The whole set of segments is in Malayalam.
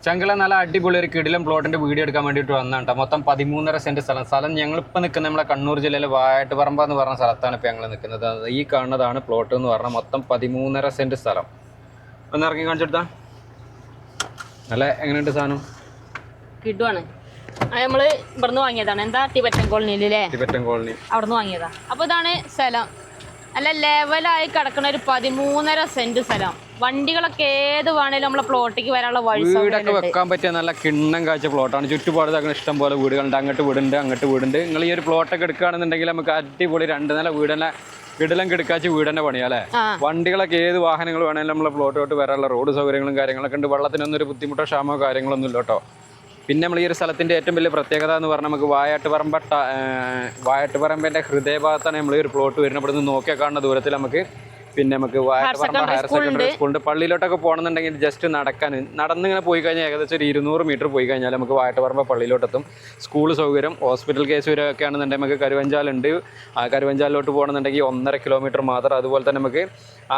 ചങ്കല നല്ല അടിപൊളി ഒരു കിടിലം പ്ലോട്ടിന്റെ വീഡിയോ എടുക്കാൻ വേണ്ടിയിട്ട് വന്നാണ്. മൊത്തം 13.5 സെന്റ് സ്ഥലം ഞങ്ങളിപ്പോൾ നിൽക്കുന്ന നമ്മളെ കണ്ണൂർ ജില്ലയിലെ വായട്ടുപറമ്പ എന്ന് പറഞ്ഞ സ്ഥലത്താണ് ഇപ്പോൾ ഞങ്ങൾ നിൽക്കുന്നത്. ഈ കാണുന്നതാണ് പ്ലോട്ട് എന്ന് പറഞ്ഞാൽ മൊത്തം 13.5 സെന്റ് സ്ഥലം. ഒന്ന് ഇറങ്ങി കാണിച്ചെടുത്താ നല്ല എങ്ങനെയുണ്ട് സാധനം? കിട്ടുവാണ്. നമ്മള് ഇവിടുന്ന് വാങ്ങിയതാണ്. എന്താ ടിബറ്റൻ കോളനിയിലേ? ടിബറ്റൻ കോളനി അവിടുന്ന് വാങ്ങിയതാ. അപ്പൊ ഇതാണ് സ്ഥലം. നല്ല ലെവലായി കിടക്കുന്ന ഒരു 13.5 സെന്റ് സ്ഥലം. വണ്ടികളൊക്കെ ഏത് വേണേലും നമ്മളെ പ്ലോട്ടിക്ക് വരാനുള്ള വഴി വീടൊക്കെ വെക്കാൻ പറ്റിയ നല്ല കിണ്ണം കാഴ്ച പ്ലോട്ടാണ്. ചുറ്റുപാട് ഇഷ്ടം പോലെ വീടുകളുണ്ട്. അങ്ങോട്ട് വീടുണ്ട്. നിങ്ങൾ ഈ ഒരു പ്ലോട്ടൊക്കെ എടുക്കുകയാണെന്നുണ്ടെങ്കിൽ നമുക്ക് അടിപൊളി 2 നില വീട് തന്നെ കിടലം കിടക്കാച്ച് വീട് തന്നെ പണിയാ അല്ലേ? വണ്ടികളൊക്കെ ഏത് വാഹനങ്ങൾ വേണമെങ്കിലും നമ്മളെ പ്ലോട്ടോട്ട് വരാനുള്ള റോഡ് സൗകര്യങ്ങളും കാര്യങ്ങളൊക്കെ ഉണ്ട്. വെള്ളത്തിനൊന്നും ഒരു ബുദ്ധിമുട്ടോ ക്ഷാമോ കാര്യങ്ങളൊന്നും ഇല്ല കേട്ടോ. പിന്നെ നമ്മൾ ഈ ഒരു സ്ഥലത്തിൻ്റെ ഏറ്റവും വലിയ പ്രത്യേകത എന്ന് പറഞ്ഞാൽ നമുക്ക് വായട്ടുപറമ്പിൻ്റെ ഹൃദയഭാഗത്താണ് നമ്മൾ ഈ ഒരു പ്ലോട്ട് വരുന്നത്. ഇവിടെ നിന്ന് നോക്കിയാൽ കാണുന്ന ദൂരത്തിൽ നമുക്ക് വായട്ടുപറമ്പ് ഹയർ സെക്കൻഡറി സ്കൂളിൻ്റെ പള്ളിയിലോട്ടൊക്കെ പോകണമെന്നുണ്ടെങ്കിൽ ജസ്റ്റ് നടന്നിങ്ങനെ പോയി കഴിഞ്ഞാൽ ഏകദേശം ഒരു 200 മീറ്റർ പോയി കഴിഞ്ഞാൽ നമുക്ക് വായട്ടുപറമ്പ് പള്ളിയിലോട്ടെത്തും. സ്കൂൾ സൗകര്യം, ഹോസ്പിറ്റൽ കേസ് വരെയൊക്കെ ആണെന്നുണ്ടെങ്കിൽ നമുക്ക് കരുവഞ്ചാലുണ്ട്. ആ കരുവഞ്ചാലിലോട്ട് പോകണമെന്നുണ്ടെങ്കിൽ 1.5 കിലോമീറ്റർ മാത്രം. അതുപോലെ തന്നെ നമുക്ക്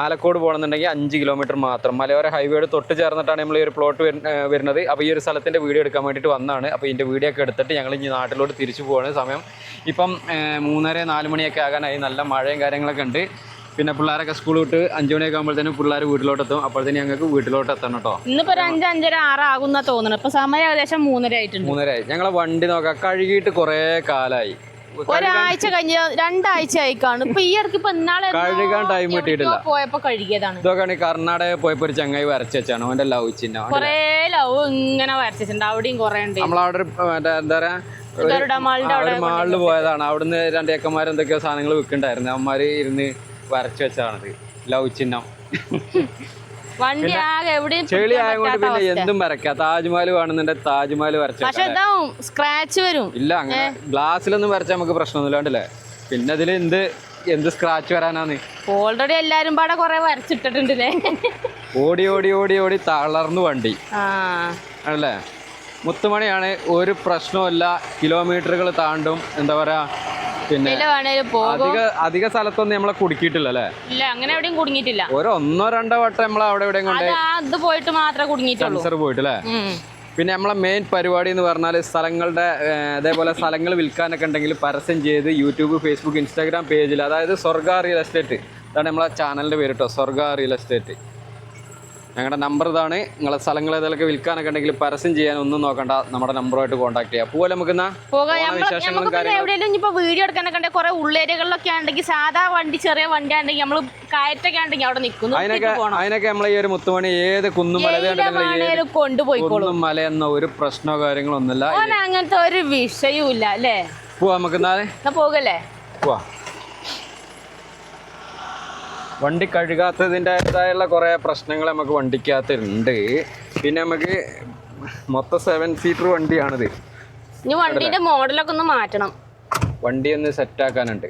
ആലക്കോട് പോകണമെന്നുണ്ടെങ്കിൽ 5 കിലോമീറ്റർ മാത്രം. മലയോര ഹൈവേയോട് തൊട്ട് ചേർന്നിട്ടാണ് നമ്മൾ ഈ ഒരു പ്ലോട്ട് വരുന്നത്. അപ്പോൾ ഈ ഒരു സ്ഥലത്തിൻ്റെ വീഡിയോ എടുക്കാൻ വേണ്ടിയിട്ട് വന്നതാണ്. അപ്പോൾ ഇതിൻ്റെ വീഡിയോ ഒക്കെ എടുത്തിട്ട് ഞങ്ങൾ ഇനി നാട്ടിലോട്ട് തിരിച്ചു പോവാണ്. സമയം ഇപ്പം 3:30-4 മണിയൊക്കെ ആകാനായി. നല്ല മഴയും കാര്യങ്ങളൊക്കെ ഉണ്ട്. പിന്നെ പിള്ളേരൊക്കെ സ്കൂൾ വിട്ട് 5 മണിയൊക്കെ ആകുമ്പോഴത്തേനും പിള്ളേർ വീട്ടിലോട്ടെത്തും. അപ്പോഴത്തേനും ഞങ്ങൾക്ക് വീട്ടിലോട്ട് എത്തണം കേട്ടോ. ഇന്നിപ്പോ 5-5:30-6 ആകുന്ന തോന്നുന്നു. ഇപ്പൊ സമയം ഏകദേശം 3:30 ആയിട്ടുണ്ട്. 3:30 ആയി. ഞങ്ങളെ വണ്ടി നോക്കാം കഴുകിയിട്ട് കുറെ കാലായി. ഒരാഴ്ച കഴിഞ്ഞ 2 ആഴ്ച ആയി കാണും. ഇപ്പൊ ഈ ഇടയ്ക്ക് ഇപ്പൊ ഇന്നാളെ കഴുകാൻ ടൈം കിട്ടിയിട്ടില്ല. പോയപ്പോ കഴുകിയതാണ്. ഇതൊക്കെ കർണാടക പോയപ്പോ ഒരു ചങ്ങായി വരച്ചു വെച്ചാണ് അവന്റെ ലവ് ചിഹ്നം. കൊറേ ലവ് ഇങ്ങനെ വരച്ചിട്ടുണ്ട്. അവിടെയും കൊറേ ഉണ്ട്. നമ്മളവിടെ എന്താ പറയാ ഒരു മാളില് പോയതാണ്. അവിടുന്ന് 2 ഏക്കന്മാർ എന്തൊക്കെയോ സാധനങ്ങൾ വിൽക്കണ്ടായിരുന്നു. അവന്മാര് ഇരുന്ന് വരച്ചു വെച്ചാണത് ലവ് ചിഹ്നം. വണ്ടി ആകെ എവിടെയും ചെളി ആയതുകൊണ്ട് പിന്നെ എന്തും വരക്കാം. താജ്മഹൽ വേണമെന്നുണ്ടെങ്കിൽ താജ്മഹൽ വരച്ച സ്ക്രാച്ച് വരും. ഇല്ല അങ്ങനെ ഗ്ലാസ്സിലൊന്നും വരച്ചാൽ നമുക്ക് പ്രശ്നമൊന്നുമില്ല കണ്ടില്ലേ. പിന്നെ അതിൽ എന്ത് സ്ക്രാച്ച് വരാനാന്ന്? ഓൾറെഡി എല്ലാരും പാടെ കൊറേ വരച്ചിട്ടിട്ടുണ്ടല്ലേ. ഓടി ഓടി ഓടി ഓടി തളർന്നു വണ്ടി ആണല്ലേ. മുത്തുമണിയാണ്, ഒരു പ്രശ്നവുമില്ല. കിലോമീറ്ററുകൾ താണ്ടും. എന്താ പറയാ, പിന്നെ അധിക സ്ഥലത്തൊന്നും നമ്മളെ കുടുക്കിയിട്ടില്ല അല്ലേ? ഇല്ല, അങ്ങനെ എവിടെയും കുടുങ്ങിയിട്ടില്ല. 1-2 വട്ടം നമ്മൾ അവിടെ എവിടെയും കൊണ്ട് പോയിട്ട് മാത്രമേ കുടുങ്ങിയിട്ടുള്ളൂ. പോയിട്ടില്ലേ. പിന്നെ നമ്മളെ മെയിൻ പരിപാടി എന്ന് പറഞ്ഞാൽ സ്ഥലങ്ങളുടെ അതേപോലെ സ്ഥലങ്ങൾ വിൽക്കാനൊക്കെ ഉണ്ടെങ്കിൽ പരസ്യം ചെയ്ത് യൂട്യൂബ്, ഫേസ്ബുക്ക്, ഇൻസ്റ്റാഗ്രാം പേജിൽ, അതായത് സ്വർഗ റിയൽ എസ്റ്റേറ്റ്, ഇതാണ് നമ്മളെ ചാനലിൻ്റെ പേര് കേട്ടോ, സ്വർഗ റിയൽ എസ്റ്റേറ്റ്. ഞങ്ങളുടെ നമ്പർ ഇതാണ്. നിങ്ങളെ സ്ഥലങ്ങൾ ഏതൊക്കെ വിൽക്കാനൊക്കെ ഉണ്ടെങ്കിൽ പരസ്യം ചെയ്യാൻ ഒന്നും നോക്കണ്ട, നമ്മുടെ നമ്പറുമായിട്ട് കോൺടാക്ട് ചെയ്യാം. പോലെ നമുക്ക് എവിടെയെങ്കിലും ഇപ്പൊ വീഡിയോ എടുക്കാനൊക്കെ ഉണ്ടെങ്കിൽ കുറെ ഉള്ളേരിയകളിലൊക്കെ ഉണ്ടെങ്കിൽ സാധാ വണ്ടി, ചെറിയ വണ്ടി ആണെങ്കിൽ നമ്മൾ കയറ്റൊക്കെ ഉണ്ടെങ്കിൽ അവിടെ നിൽക്കുന്നു. അതിനൊക്കെ നമ്മളെ ഈ ഒരു മുത്തുമണി ഏത് കുന്നുമല കൊണ്ടുപോയിക്കോളും. മല എന്ന ഒരു പ്രശ്നമോ കാര്യങ്ങളോ ഒന്നുമില്ല. അങ്ങനത്തെ ഒരു വിഷയവും ഇല്ല അല്ലേ. പോവാ നമുക്ക് പോകല്ലേ. പോവാ. വണ്ടി കഴുകാത്തതിൻ്റെതായുള്ള കുറേ പ്രശ്നങ്ങൾ നമുക്ക് വണ്ടിക്കകത്തുണ്ട്. പിന്നെ നമുക്ക് മൊത്തം 7 സീറ്റർ വണ്ടിയാണിത്. ഇനി വണ്ടിയുടെ മോഡലൊക്കെ ഒന്ന് മാറ്റണം. വണ്ടി ഒന്ന് സെറ്റാക്കാനുണ്ട്.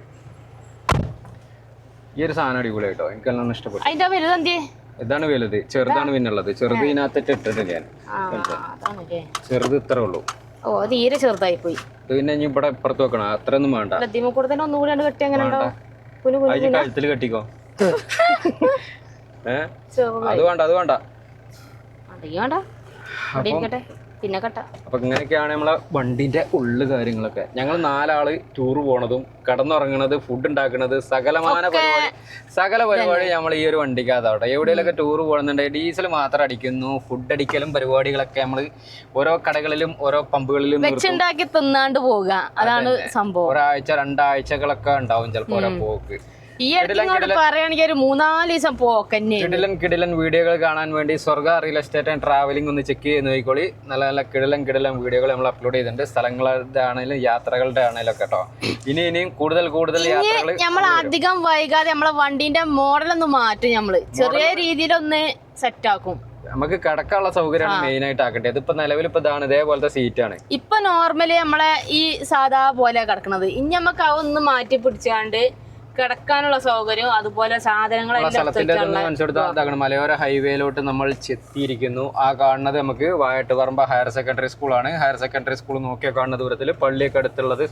ഈ ഒരു സാധനം അടിപൊളി കേട്ടോ, എനിക്കെല്ലാം ഇഷ്ടപ്പെട്ടു. അതിന്റെ വലുത് ഇതാണ് വലുത്, ചെറുതാണ് പിന്നുള്ളത്. ചെറുത് ഇതിനകത്തിട്ട് ഇട്ടിട്ടില്ല ഞാൻ. ചെറുത് ഇത്രേ ഉള്ളൂ. ഓ, തീരെ ചെറുതായി പോയി. ഇത് പിന്നെ ഇനി ഇവിടെ ഇപ്പുറത്ത് വെക്കണം, അത്രയൊന്നും വേണ്ട. ഒന്നുകൂടി കെട്ടി അങ്ങനെ കഴുത്തിൽ കെട്ടിക്കോ. അത് വേണ്ട. അപ്പൊ ഇങ്ങനെയൊക്കെയാണ് നമ്മളെ വണ്ടിന്റെ ഉള്ളു കാര്യങ്ങളൊക്കെ. ഞങ്ങൾ 4 ആള് ടൂർ പോണതും കടന്നുറങ്ങണത്, ഫുഡ് ഉണ്ടാക്കുന്നത്, സകല പരിപാടി നമ്മൾ ഈ ഒരു വണ്ടിക്കകത്താവട്ടെ. എവിടെയെങ്കിലൊക്കെ ടൂർ പോകുന്നുണ്ടെങ്കിൽ ഡീസൽ മാത്രം അടിക്കുന്നു. ഫുഡ് അടിക്കലും പരിപാടികളൊക്കെ നമ്മൾ ഓരോ കടകളിലും ഓരോ പമ്പുകളിലും വെച്ചുണ്ടാക്കി തിന്നാണ്ട് പോവുക, അതാണ് സംഭവം. 1-2 ആഴ്ചകളൊക്കെ ഉണ്ടാവും ചിലപ്പോ ഓരോ പോക്ക്. പറയുകയാണെങ്കിൽ ഒരു 4 ദിവസം പോക്കന്നെ. കിടിലൻ വീഡിയോകൾ കാണാൻ വേണ്ടി സ്വർഗ റിയൽ എസ്റ്റേറ്റ് ആൻഡ് ട്രാവലിംഗ് ഒന്ന് ചെക്ക് ചെയ്ത് നോക്കിക്കോളി. നല്ല നല്ല കിടിലൻ വീഡിയോകൾ നമ്മൾ അപ്ലോഡ് ചെയ്തിട്ടുണ്ട്. സ്ഥലങ്ങളുടെ ആണെങ്കിലും യാത്രകളുടെ ആണെങ്കിലും ഒക്കെ കേട്ടോ. ഇനിയും കൂടുതൽ യാത്രകൾ നമ്മൾ അധികം വൈകാതെ നമ്മളെ വണ്ടിന്റെ മോഡലൊന്ന് മാറ്റും. നമ്മള് ചെറിയ രീതിയിലൊന്ന് സെറ്റ് ആക്കും. നമുക്ക് കിടക്കാനുള്ള സൗകര്യമാണ് മെയിൻ ആയിട്ട് ആക്കട്ടെ. ഇതിപ്പോ നിലവിൽ ഇതാണ് ഇതേപോലത്തെ സീറ്റാണ്. ഇപ്പൊ നോർമലി നമ്മളെ ഈ സാധാ പോലെ കിടക്കണത്. ഇനി നമുക്ക് അതൊന്ന് മാറ്റി പിടിച്ചാണ്ട് കിടക്കാനുള്ള സൗകര്യം, അതുപോലെ സാധനങ്ങളെല്ലാം. മലയോര ഹൈവേയിലോട്ട് നമ്മൾ എത്തിയിരിക്കുന്നു. ആ കാണുന്നത് നമുക്ക് വായട്ടുപറമ്പ ഹയർ സെക്കൻഡറി സ്കൂളാണ്. ഹയർ സെക്കൻഡറി സ്കൂൾ നോക്കിയാൽ കാണുന്ന ദൂരത്തിൽ പള്ളിയൊക്കെ അടുത്തുള്ളത്.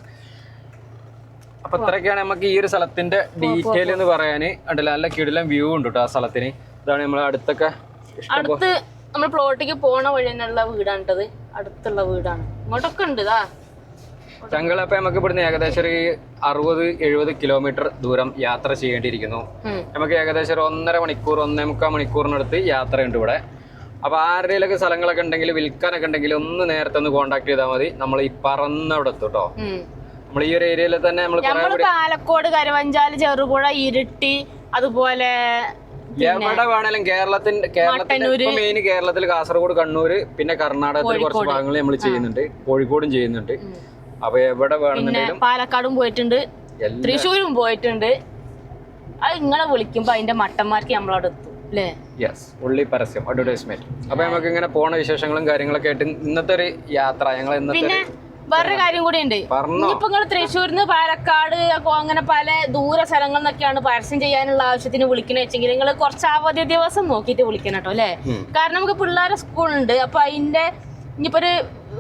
അപ്പൊ ഇത്രയൊക്കെയാണ് നമുക്ക് ഈ ഒരു സ്ഥലത്തിന്റെ ഡീറ്റെയിൽ എന്ന് പറയാന്. നല്ല കിടിലൻ വ്യൂ ഉണ്ട് കേട്ടോ ആ സ്ഥലത്തിന്. ഇതാണ് നമ്മൾ അടുത്തൊക്കെ നമ്മൾ പ്ലോട്ടിക്ക് പോണ വഴി തന്നെയുള്ള വീടാണ് കേട്ടത്, അടുത്തുള്ള വീടാണ്. ഇങ്ങോട്ടൊക്കെ ഉണ്ട് ഇതാ ചങ്കളപ്പ നമുക്ക് ഇവിടുന്ന് ഏകദേശം ഒരു 60-70 കിലോമീറ്റർ ദൂരം യാത്ര ചെയ്യേണ്ടിയിരിക്കുന്നു. നമുക്ക് ഏകദേശം ഒരു 1.5 മണിക്കൂർ 1.25 മണിക്കൂറിനടുത്ത് യാത്രയുണ്ട് ഇവിടെ. അപ്പൊ ആരുടെയൊക്കെ സ്ഥലങ്ങളൊക്കെ ഉണ്ടെങ്കിൽ വിൽക്കാനൊക്കെ ഉണ്ടെങ്കിൽ ഒന്ന് നേരത്തെ ഒന്ന് കോണ്ടാക്ട് ചെയ്താൽ മതി. നമ്മൾ ഈ പറന്നവിടെ എത്തും കേട്ടോ. നമ്മൾ ഈ ഒരു ഏരിയയിൽ തന്നെ നമ്മൾ പാലക്കോട്, കരുവഞ്ചാല്, ചെറുപുഴ, ഇരിട്ടി, അതുപോലെ എവിടെ വേണേലും കേരളത്തിന്റെ മെയിൻ കേരളത്തിൽ കാസർഗോഡ്, കണ്ണൂര്, പിന്നെ കർണാടകത്തിൽ കുറച്ച് ഭാഗങ്ങൾ നമ്മൾ ചെയ്യുന്നുണ്ട്, കോഴിക്കോടും ചെയ്യുന്നുണ്ട്. അപ്പൊ എവിടെ വേണമെന്നുണ്ടെങ്കിലും പാലക്കാടും പോയിട്ടുണ്ട്, തൃശ്ശൂരും പോയിട്ടുണ്ട്. അത് നിങ്ങളെ വിളിക്കുമ്പോ അതിന്റെ മട്ടന്മാർക്ക് നമ്മളവിടെ എത്തും അല്ലേ? യെസ്, ഉള്ളി പരസ്യം, അഡ്വർടൈസ്മെന്റ്. അപ്പൊ നമുക്ക് ഇങ്ങനെ പോണ വിശേഷങ്ങളും കാര്യങ്ങളൊക്കെ ആയിട്ട് ഇന്നത്തെ ഒരു യാത്ര ഞങ്ങൾ പിന്നെ വേറൊരു കാര്യം കൂടി ഉണ്ട്. ഇനിയിപ്പോ നിങ്ങൾ തൃശ്ശൂരിന്ന് പാലക്കാട് അങ്ങനെ പല ദൂര സ്ഥലങ്ങളിൽ നിന്നൊക്കെയാണ് പരസ്യം ചെയ്യാനുള്ള ആവശ്യത്തിന് വിളിക്കണ വെച്ചെങ്കിൽ നിങ്ങൾ കുറച്ച് അവധി ദിവസം നോക്കിയിട്ട് വിളിക്കണം കേട്ടോ അല്ലേ? കാരണം നമുക്ക് പിള്ളേരെ സ്കൂളുണ്ട്. അപ്പൊ അതിന്റെ ഇനിയിപ്പോ ഒരു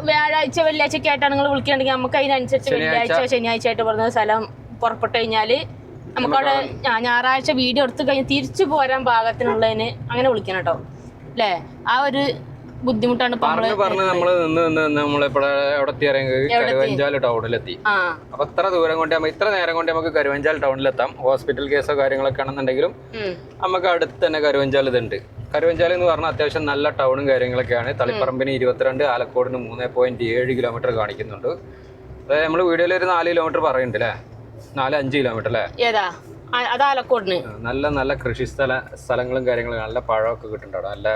വ്യാഴാഴ്ച വെള്ളിയാഴ്ചയൊക്കെ ആയിട്ടാണ് നിങ്ങൾ വിളിക്കുകയാണെങ്കിൽ നമുക്ക് അതിനനുസരിച്ച് വെള്ളിയാഴ്ച ശനിയാഴ്ച ആയിട്ട് പറഞ്ഞ സ്ഥലം പുറപ്പെട്ട് കഴിഞ്ഞാല് നമുക്കവിടെ ഞായറാഴ്ച വീഡിയോ എടുത്തു കഴിഞ്ഞാൽ തിരിച്ചു പോരാൻ പാകത്തിനുള്ളതിന് അങ്ങനെ വിളിക്കണം കേട്ടോ അല്ലേ? ആ ഒരു ബുദ്ധിമുട്ടാണ് കരുവഞ്ചാൽ ടൗണിലെത്തി. അപ്പൊ ഇത്ര ദൂരം കൊണ്ട് ഇത്ര നേരം കൊണ്ട് നമുക്ക് കരുവഞ്ചാൽ ടൗണിലെത്താം. ഹോസ്പിറ്റൽ കേസോ കാര്യങ്ങളൊക്കെ ആണെന്നുണ്ടെങ്കിലും നമുക്ക് അടുത്ത് തന്നെ കരുവഞ്ചാൽ ഇതുണ്ട്. കരുവഞ്ചാൽ എന്ന് പറഞ്ഞാൽ അത്യാവശ്യം നല്ല ടൗണും കാര്യങ്ങളൊക്കെയാണ്. തളിപ്പറമ്പിന് 22, ആലക്കോടിന് 3.7 കിലോമീറ്റർ കാണിക്കുന്നുണ്ട്. അതായത് നമ്മള് വീഡിയോയിൽ ഒരു 4 കിലോമീറ്റർ പറയുന്നുണ്ട് അല്ലേ? 4-5 കിലോമീറ്റർ അല്ലേ? നല്ല നല്ല കൃഷി സ്ഥലങ്ങളും കാര്യങ്ങളും നല്ല പഴമൊക്കെ കിട്ടുന്നുണ്ട്. നല്ല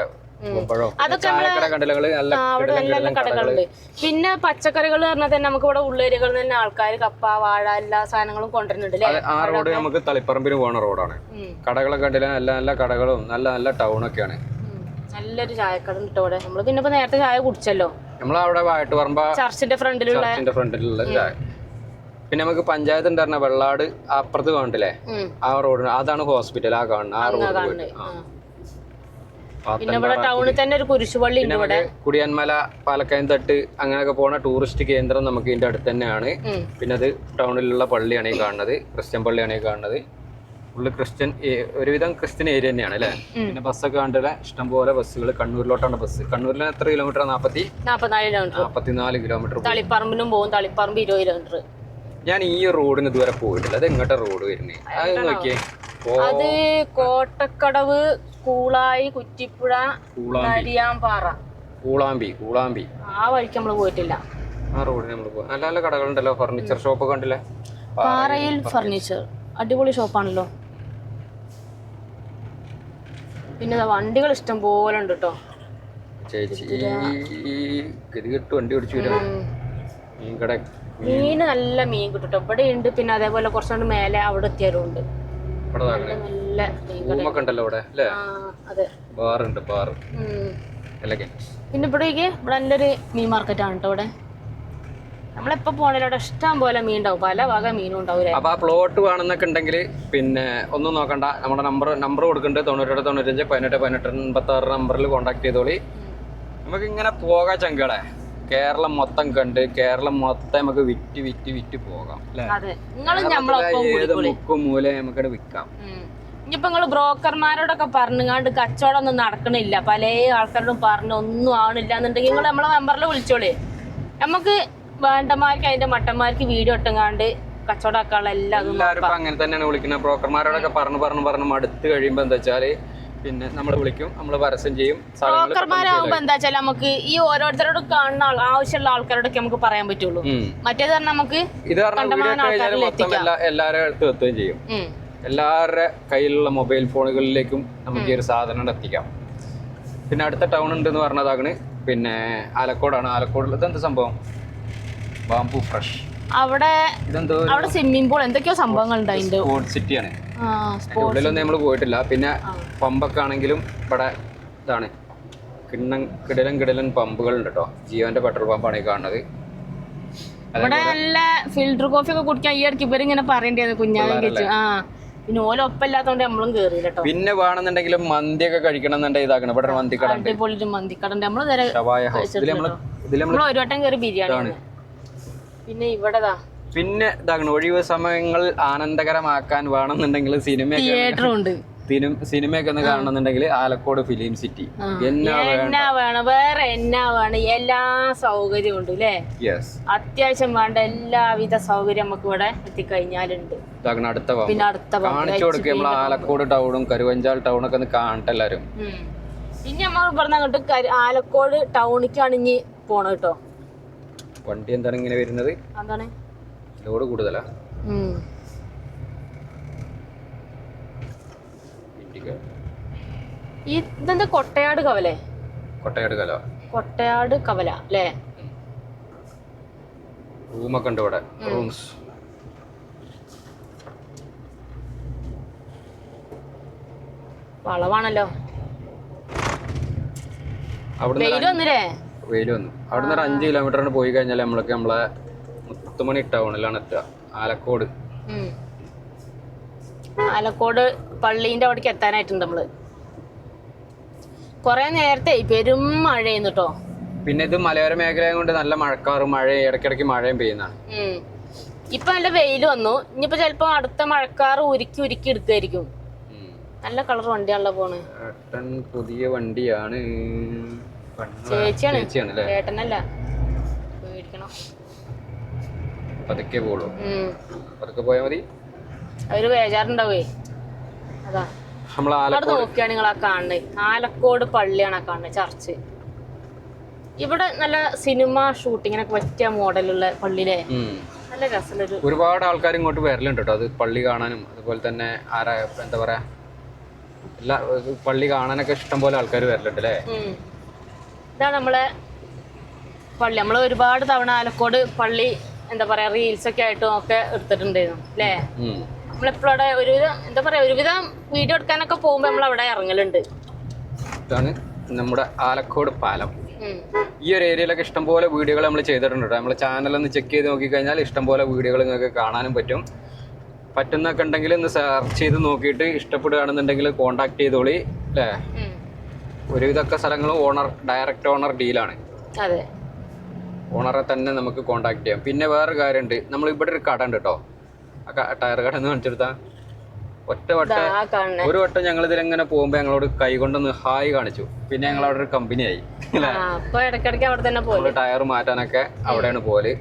കടകളുണ്ട്. പിന്നെ പച്ചക്കറികൾ പറഞ്ഞാൽ തന്നെ നമുക്ക് ഇവിടെ ഉള്ളേരിയകളിൽ തന്നെ ആൾക്കാർ കപ്പ, വാഴ, എല്ലാ സാധനങ്ങളും കൊണ്ടുവരുന്നുണ്ട്. ആ റോഡ് നമുക്ക് തളിപ്പറമ്പിന് പോകുന്ന റോഡാണ്. കടകളൊക്കെ കണ്ടില്ല, നല്ല നല്ല കടകളും നല്ല നല്ല ടൗണൊക്കെയാണ്. നല്ലൊരു ചായക്കട ഉണ്ട് ഇവിടെ. നമ്മള് പിന്നെ നേരത്തെ ചായ കുടിച്ചല്ലോ. നമ്മളവിടെ വായട്ടുപറമ്പ ചർച്ചിന്റെ ഫ്രണ്ടിലുള്ള ചായ. പിന്നെ നമുക്ക് പഞ്ചായത്ത് ഉണ്ടായിരുന്ന വെള്ളാട് അപ്പുറത്ത് കണ്ടില്ലേ ആ റോഡ്, അതാണ് ഹോസ്പിറ്റൽ. ആ കാണുന്ന ആ റോഡ്. പിന്നെ ഇവിടെ ടൗണിൽ തന്നെ ഒരു കുരിശുപള്ളി ഉണ്ട്. ഇവിടെ കുടിയാൻമല, പാലക്കയം തട്ട് അങ്ങനെയൊക്കെ പോണ ടൂറിസ്റ്റ് കേന്ദ്രം നമുക്ക് ഇതിന്റെ അടുത്ത് തന്നെയാണ്. പിന്നെ അത് ടൗണിലുള്ള പള്ളിയാണ് ഈ കാണുന്നത്, ക്രിസ്ത്യൻ പള്ളിയാണ് ഈ കാണുന്നത്. ഫുള്ള് ക്രിസ്ത്യൻ, ഒരുവിധം ക്രിസ്ത്യൻ ഏരിയ തന്നെയാണ് അല്ലേ? പിന്നെ ബസ്സൊക്കെ കണ്ടില്ല, ഇഷ്ടംപോലെ ബസ്സുകൾ. കണ്ണൂരിലോട്ടാണ് ബസ്. കണ്ണൂരിൽ എത്ര കിലോമീറ്റർ? 44 കിലോമീറ്റർ. തളിപ്പറമ്പിനും പോകും, തളിപ്പറമ്പ് 20 കിലോമീറ്റർ. ഞാൻ ഈ റോഡിന് ഇതുവരെ പോയിട്ടില്ല. അത് എങ്ങോട്ടാ റോഡ് വരുന്നത്? അത് നോക്കിയേ. അത് കോട്ടക്കടവ്, കൂളായി, കുറ്റിപ്പുഴ, കരിയാമ്പാറ, കൂളാമ്പി. ആ വഴിക്ക് നമ്മള് പോയിട്ടില്ല. ആ റോഡിന് നമ്മള് പോകും. നല്ല നല്ല കടകളുണ്ടല്ലോ, ഫർണിച്ചർ ഷോപ്പ് കണ്ടില്ലേ? പാറയിൽ ഫർണിച്ചർ അടിപൊളി ഷോപ്പാണല്ലോ. പിന്നെ വണ്ടികൾ ഇഷ്ടം പോലെ ഉണ്ട് കേട്ടോ. ചേച്ചി വണ്ടി ഓടിച്ചു വരാം. മീന് നല്ല മീൻ കിട്ടും കേട്ടോ. ഇവിടെ ഉണ്ട്. പിന്നെ അതേപോലെ കുറച്ചുകൊണ്ട് മേലെ അവിടെ എത്തിയാലും ഉണ്ട്. നല്ല പിന്നെ ഇവിടെ നല്ലൊരു മീൻ മാർക്കറ്റാണ് കേട്ടോ. ഇവിടെ നമ്മളെപ്പോ പോണല്ലോ ഇഷ്ടം പോലെ മീൻ ഉണ്ടാവും, പല വക മീനും ഉണ്ടാവും. അപ്പൊ ആ പ്ലോട്ട് വേണമെന്നൊക്കെ ഉണ്ടെങ്കിൽ പിന്നെ ഒന്നും നോക്കണ്ട, നമ്മുടെ നമ്പർ കൊടുക്കുന്നുണ്ട്. 92 95 18 18 86 നമ്പറിൽ കോൺടാക്ട് ചെയ്തോളി. നമുക്ക് ഇങ്ങനെ പോകാം ചങ്കളെ. കേരളം മൊത്തം കണ്ട് കേരളം മൊത്തം നമുക്ക് വിറ്റ് പോകാം അല്ലേ? ഏത് മുക്കും മൂല നമുക്കത് വിൽക്കാം. ഇനിയിപ്പോ നിങ്ങള് ബ്രോക്കർമാരോടൊക്കെ പറഞ്ഞുകൊണ്ട് കച്ചവടം ഒന്നും നടക്കണില്ല, പല ആൾക്കാരോടും പറഞ്ഞു ഒന്നും ആവണില്ല എന്നുണ്ടെങ്കിൽ നിങ്ങൾ നമ്മളെ മെമ്പറിൽ വിളിച്ചോളേ. നമുക്ക് വേണ്ടമാർക്ക് അതിന്റെ മട്ടന്മാർക്ക് വീഡിയോ ഇട്ടുങ്ങാണ്ട് കച്ചവടം ആക്കാനുള്ള എല്ലാവരും അങ്ങനെ തന്നെയാണ് വിളിക്കുന്നത്. ബ്രോക്കർമാരോടൊക്കെ പറഞ്ഞു മടുത്ത് കഴിയുമ്പോ എന്താ വെച്ചാല് പിന്നെ നമ്മൾ വിളിക്കും, നമ്മൾ പരസ്യം ചെയ്യും. ബ്രോക്കർമാരാകുമ്പോ എന്താ വെച്ചാൽ നമുക്ക് ഈ ഓരോരുത്തരോട് കാണുന്ന ആവശ്യമുള്ള ആൾക്കാരോടൊക്കെ നമുക്ക് പറയാൻ പറ്റുള്ളൂ. മറ്റേത് പറഞ്ഞാൽ നമുക്ക് എല്ലാവരുടെ അടുത്ത് എത്തുകയും ചെയ്യും. എല്ലാവരുടെ കയ്യിലുള്ള മൊബൈൽ ഫോണുകളിലേക്കും നമുക്ക് ഈ ഒരു സാധനം എത്തിക്കാം. പിന്നെ അടുത്ത ടൗൺ ഉണ്ടെന്ന് പറഞ്ഞതാണ് പിന്നെ ആലക്കോടാണ്. ആലക്കോടിൽ ഇതെന്ത് സംഭവം? Bamboo fresh. അവിടെ സ്വിമ്മിംഗ് പൂൾ എന്തൊക്കെയോ സംഭവങ്ങൾ ഉണ്ട്. സ്പോർട്സ് സിറ്റിയാണ്. ഉള്ളിലൊന്നും നമ്മൾ പോയിട്ടില്ല. പിന്നെ പമ്പൊക്കെ ആണെങ്കിലും ഇവിടെ ഇതാണ് കിടലൻ പമ്പുകൾ ഉണ്ട് കേട്ടോ. ജിയോന്റെ പെട്രോൾ പമ്പാണ് ഈ കാണുന്നത്. ഇവിടെ നല്ല ഫിൽറ്റർ കോഫി ഒക്കെ കുടിക്കാൻ ഈ ഇടയ്ക്ക് ഇവരിങ്ങനെ പറയേണ്ടത് കുഞ്ഞാലും വെച്ചു. പിന്നെ ഓല ഒപ്പല്ലാത്തോണ്ട് നമ്മളും കേറി കേട്ടോ. പിന്നെ വേണമെന്നുണ്ടെങ്കിലും മന്തിയൊക്കെ കഴിക്കണം എന്നുണ്ടെങ്കിൽ ഇതാക്കണം. ഇവിടെ മന്തിക്കട മന്തിക്കട നമ്മൾ ഒരു വട്ടം കയറി ബിരിയാണി. പിന്നെ ഇവിടെതാ പിന്നെ ഇതാകണം ഒഴിവ് സമയങ്ങൾ ആനന്ദകരമാക്കാൻ വേണമെന്നുണ്ടെങ്കിൽ സിനിമ തിയേറ്ററും ഉണ്ട്. സിനിമയൊക്കെ ഒന്ന് കാണണമെന്നുണ്ടെങ്കിൽ ആലക്കോട് ഫിലിം സിറ്റി എന്നാ വേണം വേറെ എന്നാ വേണം എല്ലാ സൗകര്യവും ഉണ്ട് അല്ലേ? അത്യാവശ്യം വേണ്ട എല്ലാവിധ സൗകര്യം നമുക്ക് ഇവിടെ എത്തിക്കഴിഞ്ഞാലുണ്ട്. പിന്നെ അടുത്ത കാണിച്ചു കൊടുക്കുക നമ്മൾ ആലക്കോട് ടൗണും കരുവഞ്ചാൽ ടൗണൊക്കെ ഒന്ന് കാണട്ടെ എല്ലാരും. ഇനി നമ്മൾ ഇവിടുന്ന് അങ്ങോട്ട് ആലക്കോട് ടൗണിക്കാണ് ഇനി പോണ കേട്ടോ. വണ്ടി എന്താണ് ഇങ്ങനെ വരുന്നത്? എന്താണ് ലോഡ് കൂടുതലാ? ഇതെന്താ കൊട്ടയാട് കവല അല്ലേ? റൂമൊക്കെ ഉണ്ട് ഇവിടെ. റൂംസ് വളവാണല്ലോ. വെയിൽ വന്നു. അവിടുന്ന് ഒരു 5 കിലോമീറ്ററിന് പോയി കഴിഞ്ഞാൽ നമ്മളൊക്കെ നമ്മളെ മുത്തുമണി ടൗണിലാണ് എത്തുക. ആലക്കോട് പള്ളീന്റെ അവിടേക്ക് എത്താനായിട്ടുണ്ട് നമ്മള്. കൊറേ നേരത്തെ പെരും മഴയെന്ന് കേട്ടോ. പിന്നെ ഇത് മലയോര മേഖല കൊണ്ട് നല്ല മഴക്കാറും മഴയും ഇടയ്ക്കിടയ്ക്ക് മഴയും പെയ്യുന്നതാണ്. ഇപ്പൊ നല്ല വെയിൽ വന്നു. ഇനിയിപ്പോ ചിലപ്പോ അടുത്ത മഴക്കാറ് ഉരുക്കി എടുക്കായിരിക്കും. നല്ല കളർ വണ്ടിയാണല്ലോ പോണ്. പുതിയ വണ്ടിയാണ്. ചേച്ചിയാണ്, ചേട്ടനല്ല. പേടിക്കണം. പതുക്കെ പോളൂ. പതുക്കെ പോയാ മതി. അവര് ബേജാറുണ്ടാവേ. അതാ നോക്കിയാണ് നിങ്ങൾ ആ കാണുന്നത്. ആലക്കോട് പള്ളിയാണ് ആ കാണുന്നത്, ചർച്ച്. ഇവിടെ നല്ല സിനിമ ഷൂട്ടിങ്ങിനൊക്കെ പറ്റിയ മോഡലുള്ള പള്ളിയിലെ നല്ല രസമുള്ളൊരു. ഒരുപാട് ആൾക്കാർ ഇങ്ങോട്ട് വരലുണ്ട് കേട്ടോ. അത് പള്ളി കാണാനും അതുപോലെ തന്നെ എന്താ പറയാ എല്ലാ പള്ളി കാണാനൊക്കെ ഇഷ്ടം പോലെ ആൾക്കാർ വരലുണ്ട് അല്ലേ? ഇതാണ് നമ്മളെ പള്ളി. നമ്മൾ ഒരുപാട് തവണ ആലക്കോട് പള്ളി എന്താ പറയാ റീൽസ് ഒക്കെ ആയിട്ടും ഒക്കെ എടുത്തിട്ടുണ്ടായിരുന്നു അല്ലേ? നമ്മളെപ്പോഴും അവിടെ ഒരുവിധം എന്താ പറയാ ഒരുവിധം വീഡിയോ എടുക്കാനൊക്കെ പോകുമ്പോ നമ്മൾ അവിടെ ഇറങ്ങലുണ്ട്. ഇതാണ് നമ്മുടെ ആലക്കോട് പാലം. ഈ ഒരു ഏരിയയിലൊക്കെ ഇഷ്ടംപോലെ വീഡിയോകൾ നമ്മൾ ചെയ്തിട്ടുണ്ട്. നമ്മളെ ചാനലൊന്ന് ചെക്ക് ചെയ്ത് നോക്കിക്കഴിഞ്ഞാൽ ഇഷ്ടംപോലെ വീഡിയോകൾ നിങ്ങൾക്ക് കാണാനും പറ്റുന്നൊക്കെ ഉണ്ടെങ്കിൽ ഒന്ന് സെർച്ച് ചെയ്ത് നോക്കിയിട്ട് ഇഷ്ടപ്പെടുകയാണെന്നുണ്ടെങ്കിൽ കോണ്ടാക്ട് ചെയ്തോളി അല്ലേ? ഒരുവിധമൊക്കെ സ്ഥലങ്ങളും ഡയറക്റ്റ് ഓണർ ഡീലാണ്. ഓണറെ തന്നെ നമുക്ക് കോണ്ടാക്ട് ചെയ്യാം. പിന്നെ വേറൊരു കാര്യമുണ്ട്, നമ്മൾ ഇവിടെ ഒരു കട ഉണ്ട് കേട്ടോ. ആ ടയർ കട എന്ന് കാണിച്ചെടുത്താ ഒരു വട്ടം ഞങ്ങൾ ഇതിലെങ്ങനെ പോകുമ്പോ ഞങ്ങളോട് കൈ കൊണ്ടൊന്ന് ഹായ് കാണിച്ചു. പിന്നെ ഞങ്ങൾ അവിടെ ഒരു കമ്പനി ആയി. ടയർ മാറ്റാനൊക്കെ അവിടെയാണ് പോല്.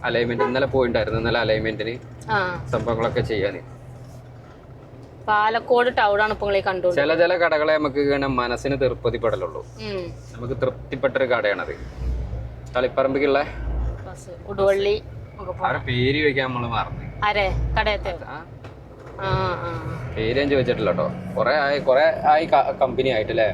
അലൈൻമെന്റ് ഇന്നലെ പോയിണ്ടായിരുന്നു. ഇന്നലെ അലൈൻമെന്റിന് സംഭവങ്ങളൊക്കെ ചെയ്യാന് പാലക്കോട് ടൗണാണ് ഇപ്പൊ കണ്ടു. ചില കടകളെ നമുക്ക് മനസ്സിന് തൃപ്തിപ്പെടലുള്ളൂ. നമുക്ക് തൃപ്തിപ്പെട്ടൊരു കടയാണത്. തളിപ്പറമ്പിക്കുള്ള ഉടുവള്ളി പേര് ചോദിക്കാൻ നമ്മള് മറന്നു. പേര് ഞാൻ ചോദിച്ചിട്ടില്ല കേട്ടോ. കൊറേ ആയി കമ്പനി ആയിട്ടല്ലേ?